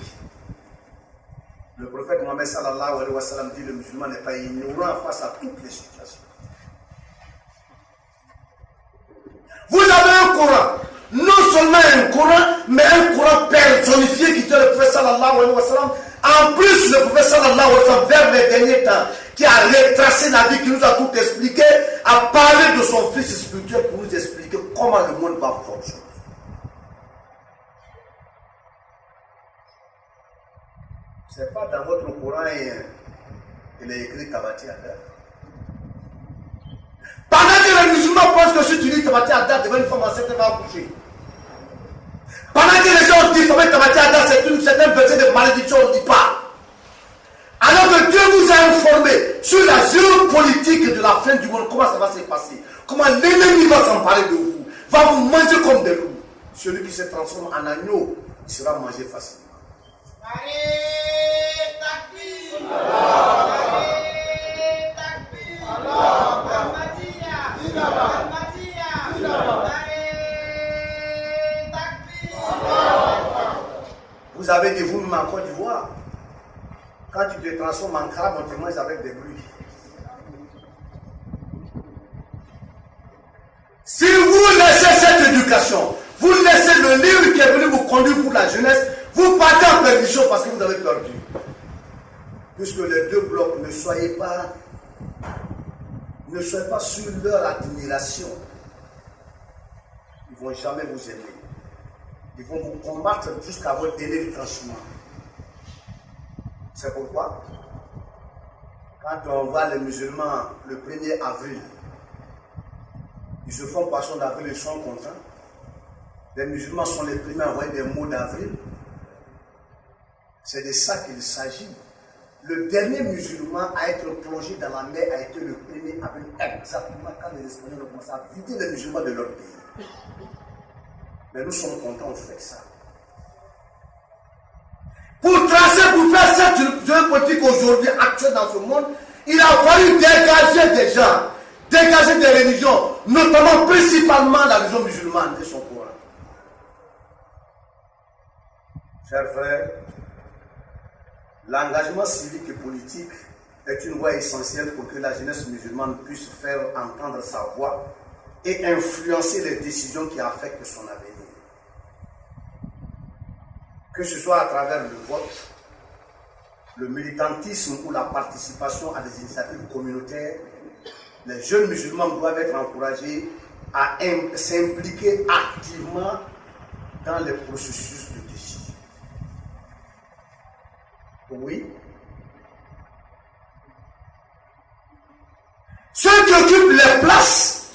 Le prophète Mohammed sallallahu alayhi wa sallam dit que le musulman n'est pas ignorant face à toutes les situations. Vous avez un Coran, non seulement un Coran, mais un Coran personnifié qui était le prophète sallallahu alayhi wa sallam. En plus, le prophète sallallahu alayhi wa sallam, vers les derniers temps, qui a retracé la vie, qui nous a tout expliqué, a parlé de son fils spirituel pour nous expliquer comment le monde va fonctionner. Ce n'est pas dans votre Coran, il est écrit Tabati Adar. Pendant que les musulmans pensent que si tu dis Tabati Adar, devant une femme enceinte, elle va accoucher. Pendant que les gens disent que Tabati Adar, c'est une certaine version de malédiction, on ne dit pas. Alors que Dieu vous a informé sur la géopolitique de la fin du monde, comment ça va se passer, comment l'ennemi va s'emparer de vous, va vous manger comme des loups. Celui qui se transforme en agneau, il sera mangé facilement. Vous avez des vous-même en Côte d'Ivoire. Quand tu te transformes en crabe, on te mange avec des bruits. Si vous laissez cette éducation, vous laissez le livre qui est venu vous conduire pour la jeunesse, vous partez en perdition parce que vous avez perdu. Puisque les deux blocs, ne soyez pas sur leur admiration. Ils ne vont jamais vous aimer. Ils vont vous combattre jusqu'à votre délai de tranchement. C'est pourquoi, quand on voit les musulmans le 1er avril, ils se font poisson d'avril, ils sont contents. les musulmans sont les premiers à envoyer des mots d'avril. C'est de ça qu'il s'agit. Le dernier musulman à être plongé dans la mer a été le premier avril, exactement quand les Espagnols ont commencé à vider les musulmans de leur pays. Mais nous sommes contents, on fait ça. Pour faire cette géopolitique aujourd'hui actuelle dans ce monde, il a fallu dégager des gens, dégager des religions, notamment principalement la religion musulmane de son Coran. Chers frères, l'engagement civique et politique est une voie essentielle pour que la jeunesse musulmane puisse faire entendre sa voix et influencer les décisions qui affectent son avenir. Que ce soit à travers le vote, le militantisme ou la participation à des initiatives communautaires, les jeunes musulmans doivent être encouragés à s'impliquer activement dans les processus de décision. Oui. Ceux qui occupent les places,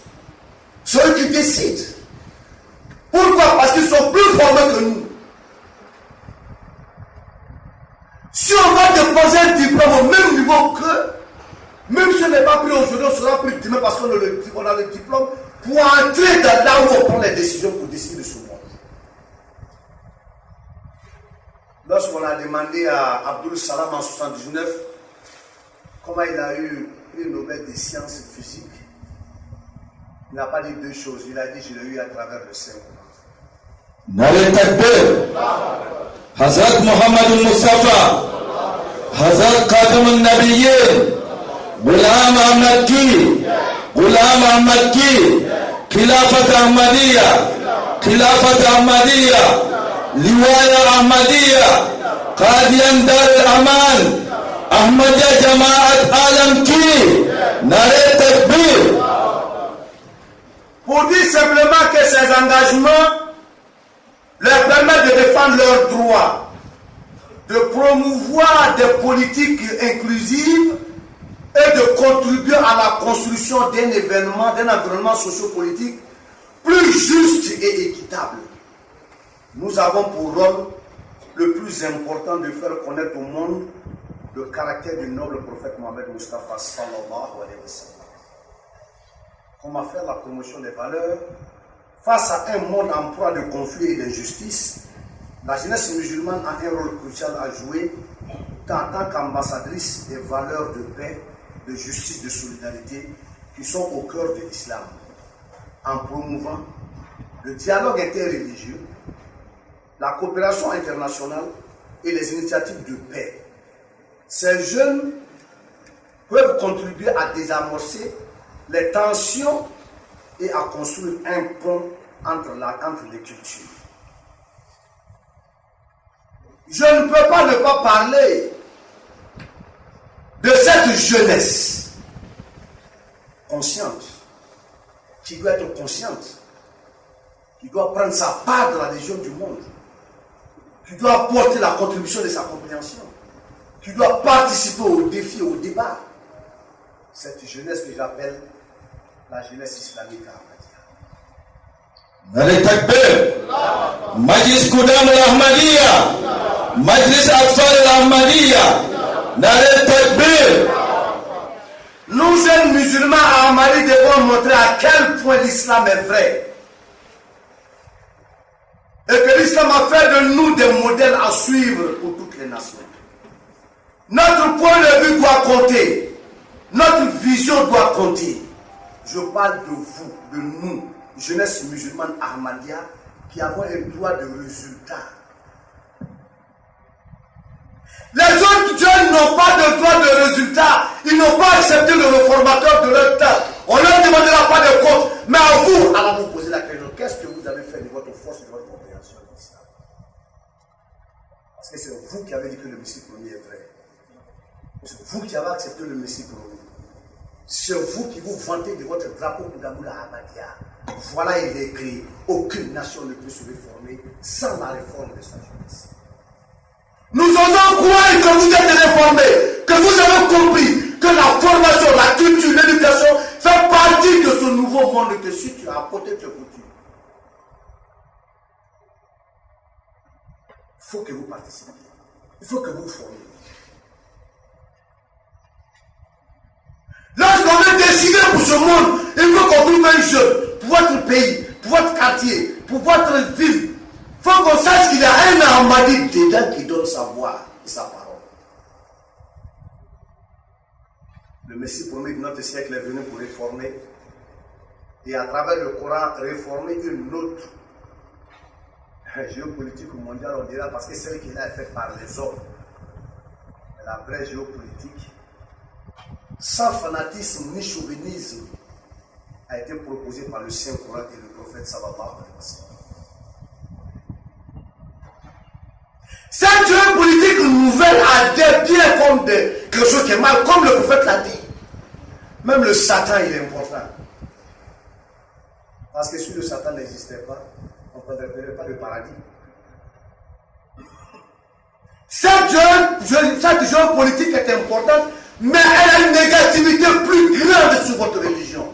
ceux qui décident. Pourquoi? Parce qu'ils sont plus formés que nous. Si on va déposer un diplôme au même niveau qu'eux, même si on n'est pas pris aujourd'hui, on sera pris demain parce qu'on a le diplôme pour entrer dans là où on prend les décisions pour décider de ce monde. Lorsqu'on a demandé à Abdul Salam en 1979 comment il a eu le Nobel des sciences physiques, il n'a pas dit deux choses. Il a dit je l'ai eu à travers le Saint-Coran. Nare takbir. Hazrat Muhammad Mustafa, Hazrat Khatam al-Nabiyyin, Ghulam Ahmad ki, Ghulam Ahmad ki, Khilafat Ahmadiyya, Liwaya Ahmadiyya, Qadian Dar al-Aman, Ahmadiyya Jamaat Alam ki, Nare takbir. Pour dire simplement que ces engagements leur permettent de défendre leurs droits, de promouvoir des politiques inclusives et de contribuer à la construction d'un environnement sociopolitique plus juste et équitable. Nous avons pour rôle le plus important de faire connaître au monde le caractère du noble prophète Mohammed Mustafa sallallahu alayhi wa sallam. Comment faire la promotion des valeurs face à un monde en proie de conflits et d'injustices. La jeunesse musulmane a un rôle crucial à jouer en tant qu'ambassadrice des valeurs de paix, de justice, de solidarité qui sont au cœur de l'islam, en promouvant le dialogue interreligieux, la coopération internationale et les initiatives de paix. Ces jeunes peuvent contribuer à désamorcer les tensions et à construire un pont entre les cultures. Je ne peux pas ne pas parler de cette jeunesse consciente, qui doit être consciente, qui doit prendre sa part dans la vision du monde, qui doit apporter la contribution de sa compréhension, qui doit participer aux défis, aux débats. Cette jeunesse que j'appelle la jeunesse islamique Ahmadiyya. Nare takbir. Majlis Qudam al-Ahmadiyya, Majlis Atfal al-Ahmadiyya, Nare takbir. Nous, jeunes musulmans Ahmadis, devons montrer à quel point l'islam est vrai. Et que l'islam a fait de nous des modèles à suivre pour toutes les nations. Notre point de vue doit compter. Notre vision doit compter. Je parle de vous, de nous, jeunesse musulmane Ahmadiyya, qui avons un droit de résultat. Les autres jeunes n'ont pas de droit de résultat. Ils n'ont pas accepté le réformateur de leur temps. On leur demandera pas de compte. Mais à vous, allons vous poser la question. Qu'est-ce que vous avez fait de votre force et de votre compréhension de l'islam? Parce que c'est vous qui avez dit que le Messie premier est vrai. C'est vous qui avez accepté le Messie premier. C'est vous qui vous vantez de votre drapeau Koudamoula Ahmadiyya. Voilà, il est écrit, aucune nation ne peut se réformer sans la réforme de sa jeunesse. Nous osons croire que vous êtes réformés, que vous avez compris que la formation, la culture, l'éducation fait partie de ce nouveau monde que si tu as apporté tes coutumes. faut que vous participiez. Il faut que vous formiez. Lorsqu'on veut décider pour ce monde, il faut qu'on trouve un jeune pour votre pays, pour votre quartier, pour votre ville. Il faut qu'on sache qu'il y a un Ahmadi dedans qui donne sa voix et sa parole. Le Messie premier de notre siècle est venu pour réformer et à travers le Coran réformer une autre géopolitique mondiale, on dira, parce que celle qui est faite par les hommes. Mais la vraie géopolitique, sans fanatisme ni chauvinisme, a été proposée par le Saint-Coran et le prophète sallallahu alayhi wa sallam. Cette géopolitique nouvelle a des biens comme quelque chose qui est mal, comme le prophète l'a dit. Même le Satan, il est important. Parce que si le Satan n'existait pas, on ne prendrait pas le paradis. Cette géopolitique est importante, mais elle a une négativité plus grande sur votre religion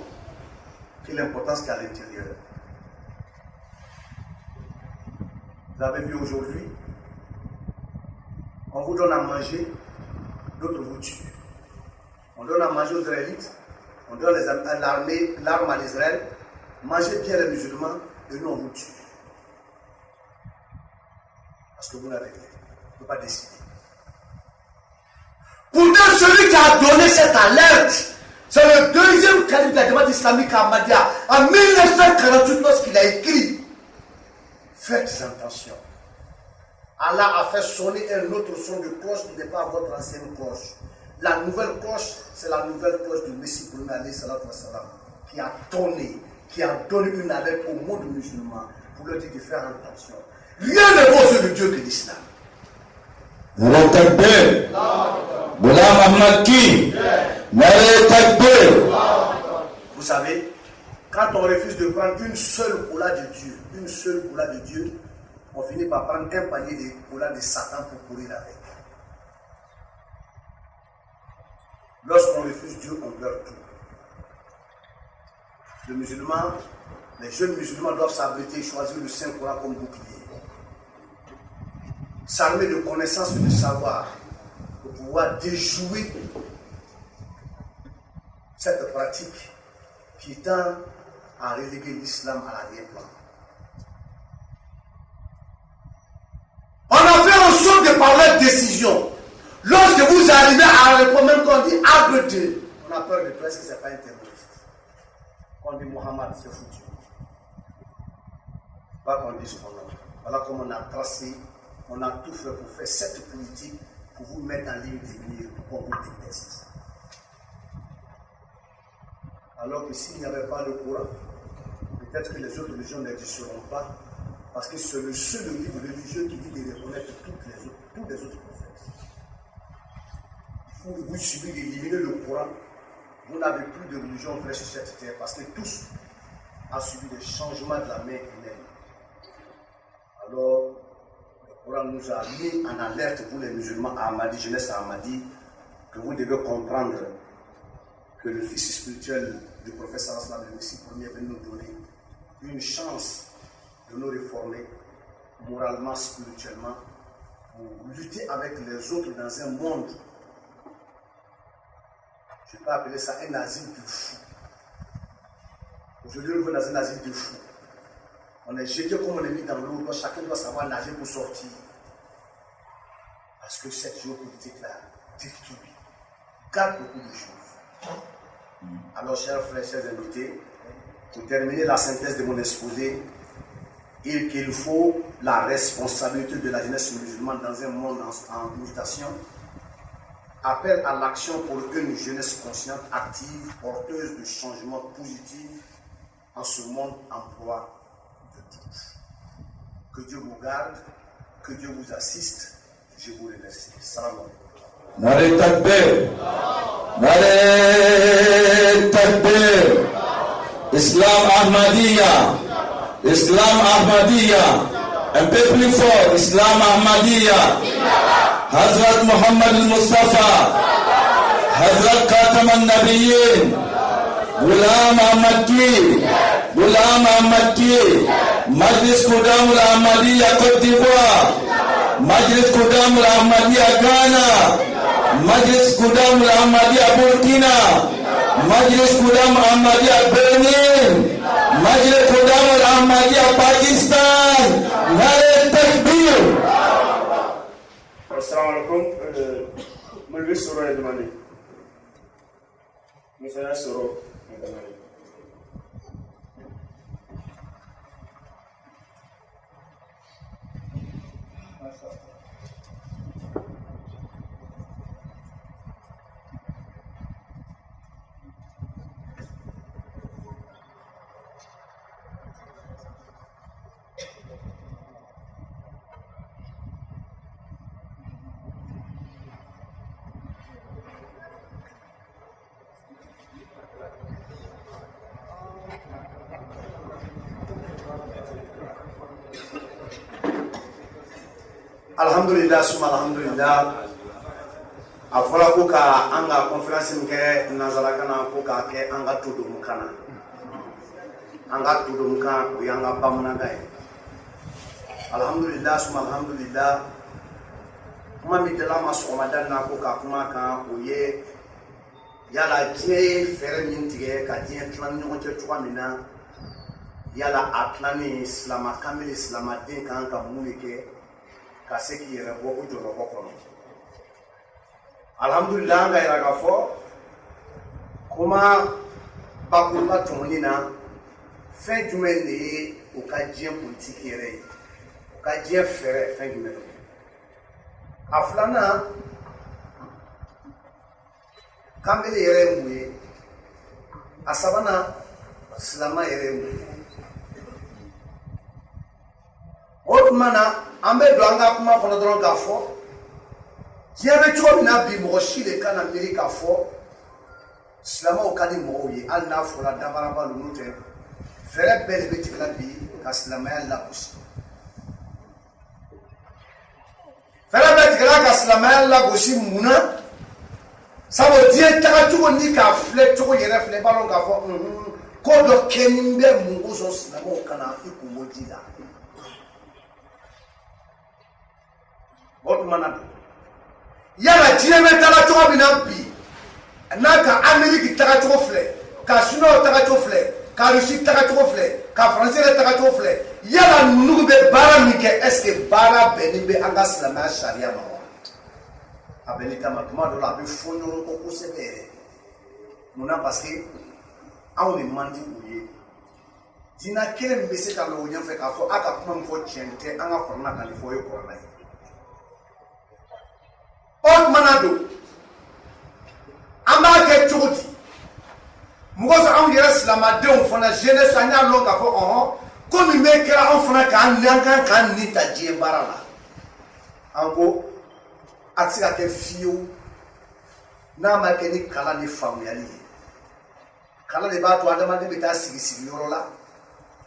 que l'importance qu'il y a à l'intérieur. Vous avez vu aujourd'hui, on vous donne à manger, d'autres vous tuent. On donne à manger aux Israélites, on donne l'arme à l'Israël, mangez bien les musulmans, et nous on vous tue. Parce que vous n'avez rien, vous ne pouvez pas décider. Pourtant, celui qui a donné cette alerte, c'est le deuxième calife de la démocratie islamique à Ahmadiyya, en 1948, lorsqu'il a écrit « Faites attention ». Allah a fait sonner un autre son de cloche qui n'est pas votre ancienne cloche. La nouvelle cloche, c'est la nouvelle cloche du Messie premier alayhi salatu wa salam, qui a tonné, qui a donné une alerte au monde musulman pour leur dire de faire attention. Rien n'est beau sur le Dieu que l'islam. Vous savez, quand on refuse de prendre une seule coula de Dieu, on finit par prendre un panier de cola de Satan pour courir avec. Lorsqu'on refuse Dieu, on pleure tout. Les jeunes musulmans doivent s'abriter et choisir le Saint-Coran comme bouclier. S'armer de connaissances et de savoir pour pouvoir déjouer cette pratique qui tend à reléguer l'islam à l'arrière-plan. On a fait en sorte de parler de décision. Lorsque vous arrivez à répondre, même quand on dit Abd, on a peur de presque que ce n'est pas un terroriste. Quand on dit Mohammed, c'est foutu. Pas qu'on dise son nom. Voilà comment on a tracé, on a tout fait pour faire cette politique, pour vous mettre en ligne de mire, pour qu'on vous déteste. Alors que s'il n'y avait pas le Coran, peut-être que les autres religions n'existeront pas, parce que c'est le seul livre religieux qui dit de reconnaître tous les autres prophètes. Il faut vous suffit d'éliminer le Coran, vous n'avez plus de religion vraie sur cette terre, parce que tous ont subi des changements de la main humaine. Alors, le Coran nous a mis en alerte, vous les musulmans, Ahmadi, jeunesse Ahmadi, que vous devez comprendre que le fils spirituel du prophète sallallahu alayhi wa sallam, le Messie premier, vient nous donner une chance de nous réformer moralement, spirituellement, pour lutter avec les autres dans un monde. Je ne vais pas appeler ça un asile de fou. Aujourd'hui, nous sommes dans un asile de fou. On est jeté comme on est mis dans l'eau, chacun doit savoir nager pour sortir. Parce que cette géopolitique-là détruit, garde beaucoup de choses. Alors, chers frères, chers invités, pour terminer la synthèse de mon exposé, qu'il faut la responsabilité de la jeunesse musulmane dans un monde en mutation, appelle à l'action pour une jeunesse consciente, active, porteuse de changements positifs en ce monde en proie de tous. Que Dieu vous garde, que Dieu vous assiste. Je vous remercie. Salam alaikum. Nare takbir. Nare takbir. Islam Ahmadiyya. Islam Ahmadiyya. Un peu plus fort. Islam Ahmadiyya. Hazrat Muhammad al-Mustafa. Hazrat Khatam al-Nabiyyin. Ghulam Ahmad Ki. Ghulam Ahmad Ki. Majlis Qudam al-Ahmadiyya Côte d'Ivoire. Majlis Qudam al-Ahmadiyya Ghana, Majlis Qudam al-Ahmadiyya Burkina, Majlis Qudam al-Ahmadiyya Benin, Majlis Qudam al-Ahmadiyya Pakistan. Nare Takbir. Assalamu alaikum. Mulvi Soro est demandé. Monsieur Soro est demandé. Alhamdulillah, suma alhamdulillah. A fɔra ko ka an ka conférence min kɛ nanzarakan na ko k'a kɛ an ka todomukan na. An ka todomukan o y'an ka bamanankan ye. Alhamdulillah, suma alhamdulillah. Kuma min dala ma sɔgɔmada na ko ka kuma kan o ye yala diɲɛ ye fɛɛrɛ min tigɛ ka diɲɛ tila ni ɲɔgɔn cɛ cogoya min na yala a tilanni silamakan bɛ silamaden kan ka mun de kɛ ka se k'i yɛrɛ bɔ o jɔlɔkɔ kɔnɔ. Alhamdulillah, an ka yira k'a fɔ kuma bakuruba tɔmɔni na fɛn jumɛn de ye o ka diɲɛ politiki yɛrɛ ye, o ka diɲɛ fɛɛrɛ fɛn jumɛn de ye. A filanan kanbele yɛrɛ ye mun ye, a sabanan silama yɛrɛ ye mun ye. O tuma na an bɛ don an ka kuma kɔnɔ dɔrɔn k'a fɔ diɲɛ bɛ cogo min na bi mɔgɔ si de kana miiri k'a fɔ silamaw ka di mɔgɔw ye hali n'a fɔra dabaraba ninnu tɛ fɛɛrɛ bɛɛ de bɛ tigɛla bi ka silamɛya lagosi. Fɛɛrɛ bɛɛ tigɛla ka silamɛya lagosi mun na? Sabu diɲɛ tagacogo ni k'a filɛ cogo yɛrɛ filɛ i b'a dɔn k'a fɔ ko dɔ kɛ ni bɛ mun kosɔn silamaw kana i kun bɔ ji la. O tuma na yala diɲɛ bɛ taga cogo min na bi n'a ka Amérique taga cogo filɛ, ka Chinois taga cogo filɛ, ka Russie taga cogo filɛ, ka Français yɛrɛ taga cogo filɛ, yala ninnu bɛ baara min kɛ est-ce que baara bɛnnen bɛ an ka silamɛya sariya ma wa? A bɛnnen kama tuma dɔ la a bɛ fɔ ɲɔgɔn kɔ kosɛbɛ yɛrɛ. Munna parce que anw de man di u ye. Diinɛ kelen min bɛ se ka mɛn o ɲɛfɛ k'a fɔ a ka kuma min fɔ tiɲɛ tɛ an ka kɔrɔna kan nin fɔ o ye kɔrɔna ye. O tuma na don an b'a kɛ cogo di? Mɔgɔ sɔrɔ anw yɛrɛ silamadenw fana jeunesse an y'a lɔn k'a fɔ ko min bɛ kɛra anw fana k'an kan k'an ni ta diɲɛ baara la. An ko a tɛ se ka kɛ fiyewu n'a ma kɛ ni kalan ni faamuyali ye. Kalan de b'a to adamaden bɛ taa sigi yɔrɔ la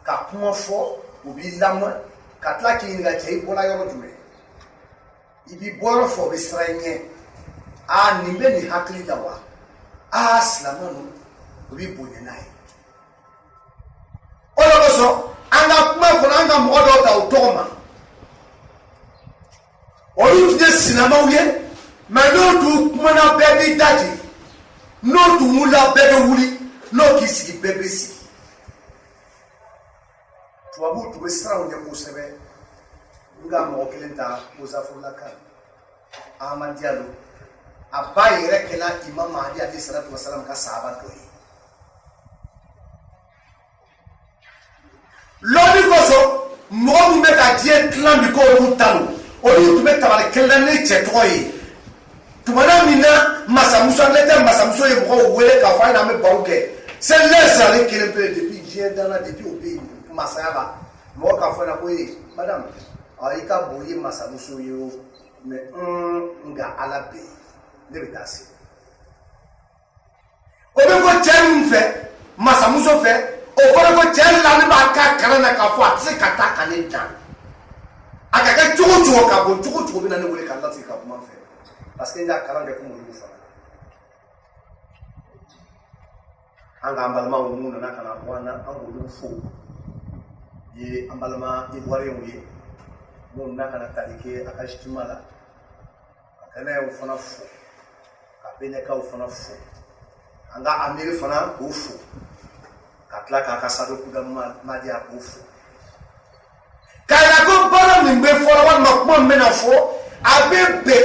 ka kuma fɔ u b'i lamɛn ka tila k'i ɲininka cɛ i bɔra yɔrɔ jumɛn? I b'i bɔ yɔrɔ fɔ o bɛ siran i ɲɛ. Nin bɛ nin hakili la wa? Silamɛ ninnu u b'i bonya n'a ye. O de kosɔn an ka kuma kɔnɔ an ka mɔgɔ dɔw ta o tɔgɔ ma. Olu tun ye silamɛw ye mais n'o tun kumana bɛɛ b'i daji, n'o tun wulila bɛɛ bɛ wuli, n'o k'i sigi bɛɛ bɛ sigi. Tubabuw tun bɛ siran u ɲɛ kosɛbɛ. N ka mɔgɔ kelen ta Muzafurulakan Ahmad Diallo a ba yɛrɛ kɛla Imam Mahdi alayhi salatu wasalam ka sahaba dɔ ye. Lɔɔni kosɔn mɔgɔ min bɛ ka diɲɛ dilan bi ko olu ta don olu tun bɛ tabali kelen na ni cɛ tɔgɔ ye. Tumana min na masamuso ale tɛ masamuso ye mɔgɔw wele k'a fɔ a ye an bɛ baro kɛ. C'est laisse ale kelen pe depuis diɲɛ danna depuis o bɛ yen masaya la mɔgɔ k'a fɔ a ɲɛna ko ye madame i ka bon ye masamuso ye o mais nka ala bɛ yen ne bɛ taa se. O bɛ fɔ cɛ min fɛ masamuso fɛ o kɔrɔ ko cɛ la ne b'a k'a kalan na k'a fɔ a tɛ se ka taa ka ne dan. A ka kɛ cogo cogo ka bon cogo cogo bɛ na ne wele k'a lasigi ka kuma fɛ parce que n y'a kalan kɛ comme olu fana. An k'an balimaw minnu nana ka na bɔ an na an k'olu fo ye an balima Ivoiriyɛnw ye mon n'a qu'à talquer à Kashtimala. À Kane au Fanafo. À Beneka au Fanafo. Anga Amir Fana au fou. Katla Kakasado Kudama Madia au fou. Kayako Bana Mimbe Fora Makman Menafo. Abe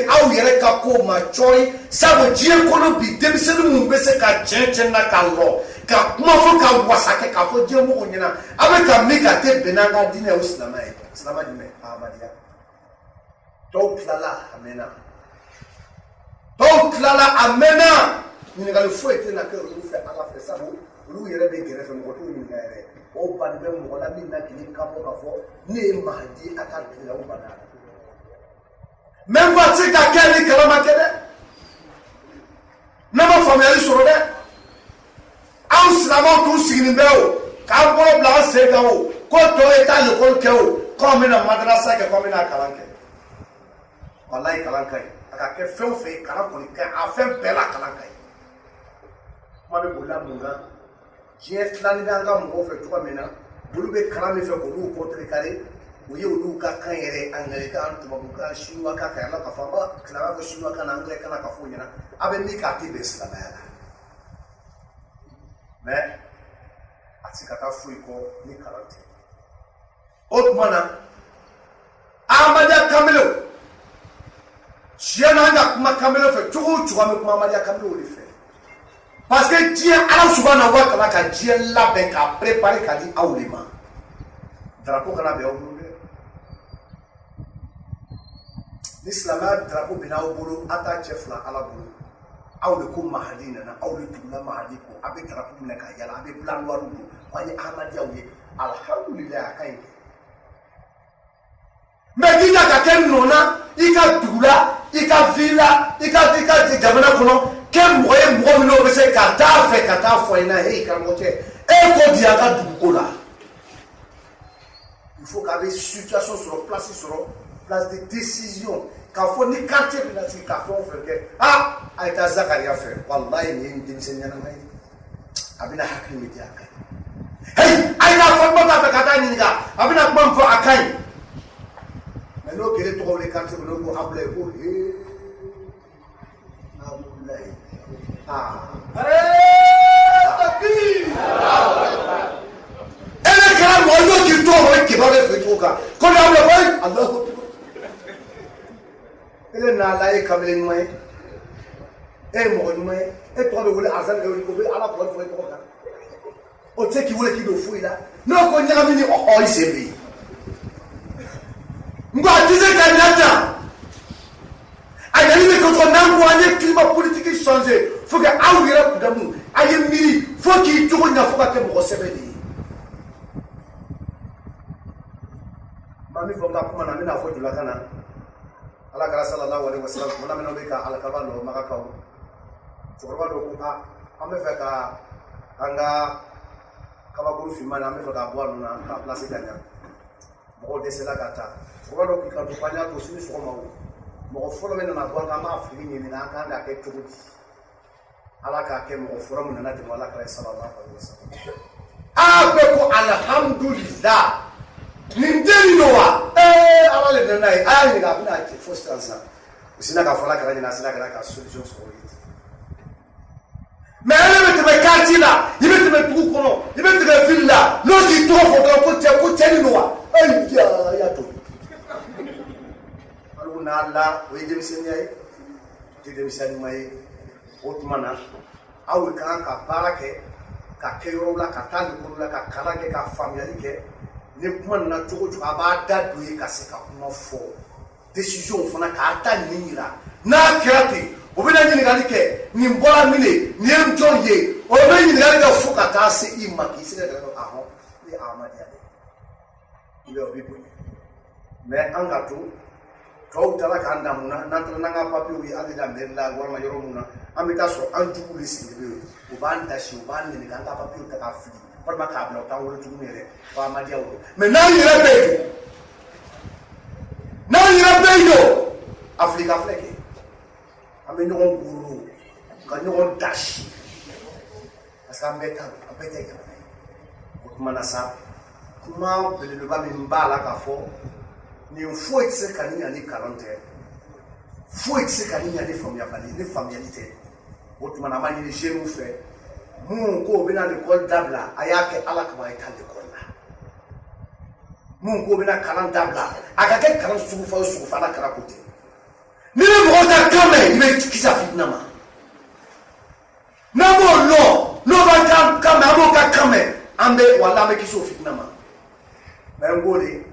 au yere kako ma choi sabo die kono bi demiselu mumbe se ka chenchen na kallo ka mafo ka wasake ka fo die mo nyina abe ka meka te benanga dine uslamai islama dine ahmadia to klala amena ni ga le fo ete na ke ru fe ala fe sabo ru yere be gere fe mo to ni ngare o ba de mo la bi na kini kapo ka fo ne mahdi aka kila o bana. Même si quelqu'un dit que l'homme a quitté, même famille est sur le nez. En islamant tout signifie quand on blanc c'est quand on est à l'école comme une madrasa que comme une kalanke. Wallahi kalanke. Aka fait on fait kalanke a fait bella kalanke. Moi le boula munga. J'ai tlani danga mo fait toi maintenant. Boulou be kalame fait boulou contre carré. Oui, ou ka kan yere angalikan tubabuka chinois ka kala ka famba kala ko chinois kan anglais kana ka funyana abe ni ka tibe islam ya mais atika ka fuiko ni karate otmana amada kamelo shiana nga kuma kamelo fe tugu me kuma amada kamelo le fait parce que Dieu Allah subhanahu wa ta'ala ka Dieu la be ka préparer ka di awlima drapeau kana be awlu l'islam a drapeau bina au bolo ata chefla ala bolo aw le ko mahdi nana aw le tugula mahdi ko abe drapeau bina ka yala abe plan waru ko wani ahmadiya wi alhamdulillah kay mais dina ka ken nona ika tugula ika villa ika jamana kono ken moye mo no be se ka ta fe ka ta fo ina he ka mo che e ko dia ka duko la il faut qu'avec situation sur place de décision quand faut ni quartier de la situation fait ah aita Zakaria fait wallahi ni dimsenya na mai abina hakimi dia kai hey aina fa ma ta kata ni ga abina kuma fo akai mais no kele to le quartier no ko able ko wallahi takbir ele kala mo yo ki to ho ki ba le fe to ka ko la le boy Allah ele na la e kamele ni mai e mo ni mai e to be wole azan e ko be ala ko fo ko ka o te ki wole ki do fu ila no ko nya mi ni o isebi ngwa dize ka nyata ayani me ko to nan ko anye climat politique changer faut que awira ku damu aye miri faut ki to nya faut ka ke mo sebedi mami fo nga kuma na mi na fo dula kana ala kala sallallahu alaihi wasallam mona mena be ka ala kabalo maka kaw chorba do ko ame fe ka anga kaba guru fi mana ame fe ka bwa na ka place kanya mo de sela kata chorba do ki ka to panya to sini so ma mo folo mena na bwa ka ma afri ni na ka nda ke tugu ala ka ke mo foro mo na de wala kala sallallahu alaihi wasallam abe ko alhamdulillah nindeni noa ala le dena ai ai ga bina ke fostanza usina ka fala kala na sina ka solution so yi mais ele me te katila il me te tout kono il me te villa lo di to fo ko te ni noa ai ya to alu na alla o yede misenya ai te de misenya mai otmana awu ka barake ka keyoro la ka tali ko la ka kala ke ka family ke ne kuma na cogo aba da do yi ka se ka kuma fo décision fana ka ta ni la na kirati o bina ni ngali ke ni mbola mine ni mjo ye o be ni ngali ka fo ka ta se ima ki se da ko aho ni amadi ade ile obi bo mais anga to tala ka ndamuna na tala nga papi wi ali da merla warma yoro muna amita so antu kulisi be o banda shi o banda ni nga papi ta ka fi par ma ka bla ta wolo tu mere pa ma dia wolo mais na ni rebedo afrika fleke ame no nguru ka no dash asa mbeta apete ka ko mana sa kuma bele ba mi mbala ka fo ni foyi tɛ se ka ni ɲa ni kalan tɛ foyi tɛ se ka ni ɲa ni faamuyabali ni faamuyali tɛ o tuma na an b'a ɲini jeunes fɛ mun ko u bɛna l'école dabila a y'a kɛ ala kama a ye taa l'école la mun ko u bɛna kalan dabila a ka kɛ kalan sugu fa o sugu fa ala kɛra ko tɛ ni ni mɔgɔ ta kan mɛn i bɛ kisi a fitina ma n'an b'o lɔ n'o b'a kan mɛn an b'o ka kan mɛn an bɛ wala an bɛ kisi o fitina ma mɛ n ko de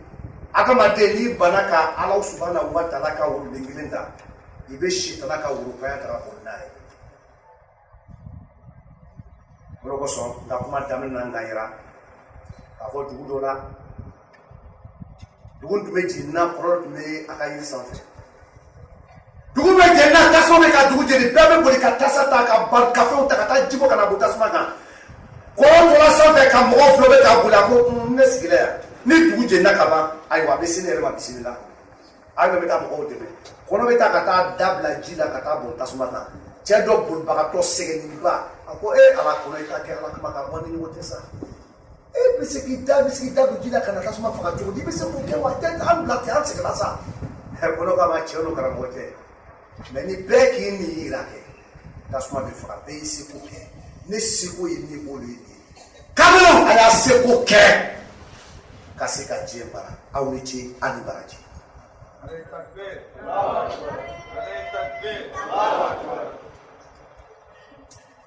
adamaden n'i banna ka ala subahanahu wa taala ka woroden kelen ta i bɛ sitana ka worokaya ta ka boli n'a ye o de kosɔn n ka kuma daminɛ na n ka yira k'a fɔ dugu dɔ la dugu tun bɛ jenina kɔrɔ tun bɛ a ka yiri sanfɛ dugu bɛ jenina tasuma bɛ ka dugu jeni bɛɛ bɛ boli ka tasa ta ka kafɛnw ta ka taa jibɔ ka na bɔ tasuma kan kɔrɔ tora sanfɛ ka mɔgɔw filɛ bɛ ka boli a ko ne sigila yan ni dugu jenina ka ban ayiwa a bɛ se ne yɛrɛ ma bisimila ayiwa bɛ taa mɔgɔw dɛmɛ kɔnɔ bɛ taa ka taa dabila ji la ka taa bɔn tasuma kan cɛ dɔ bolibagatɔ sɛgɛnniba a ko ala kɔnɔ i ka kɛ ala kama ka bɔ ni ɲɔgɔn tɛ sa e bɛ se k'i da don ji la ka na tasuma faga cogo di i bɛ se k'o kɛ wa tɛ an bila ten an sɛgɛnna sa kɔnɔ k'a ma cɛ n'o karamɔgɔ tɛ mɛ ni bɛɛ k'i ni yira kɛ tasuma bɛ faga bɛɛ y'i seko kɛ ne seko ye ne bolo ye kabini a y'a seko kɛ ka se ka diɲɛ bara aw ni ce a ni baraji.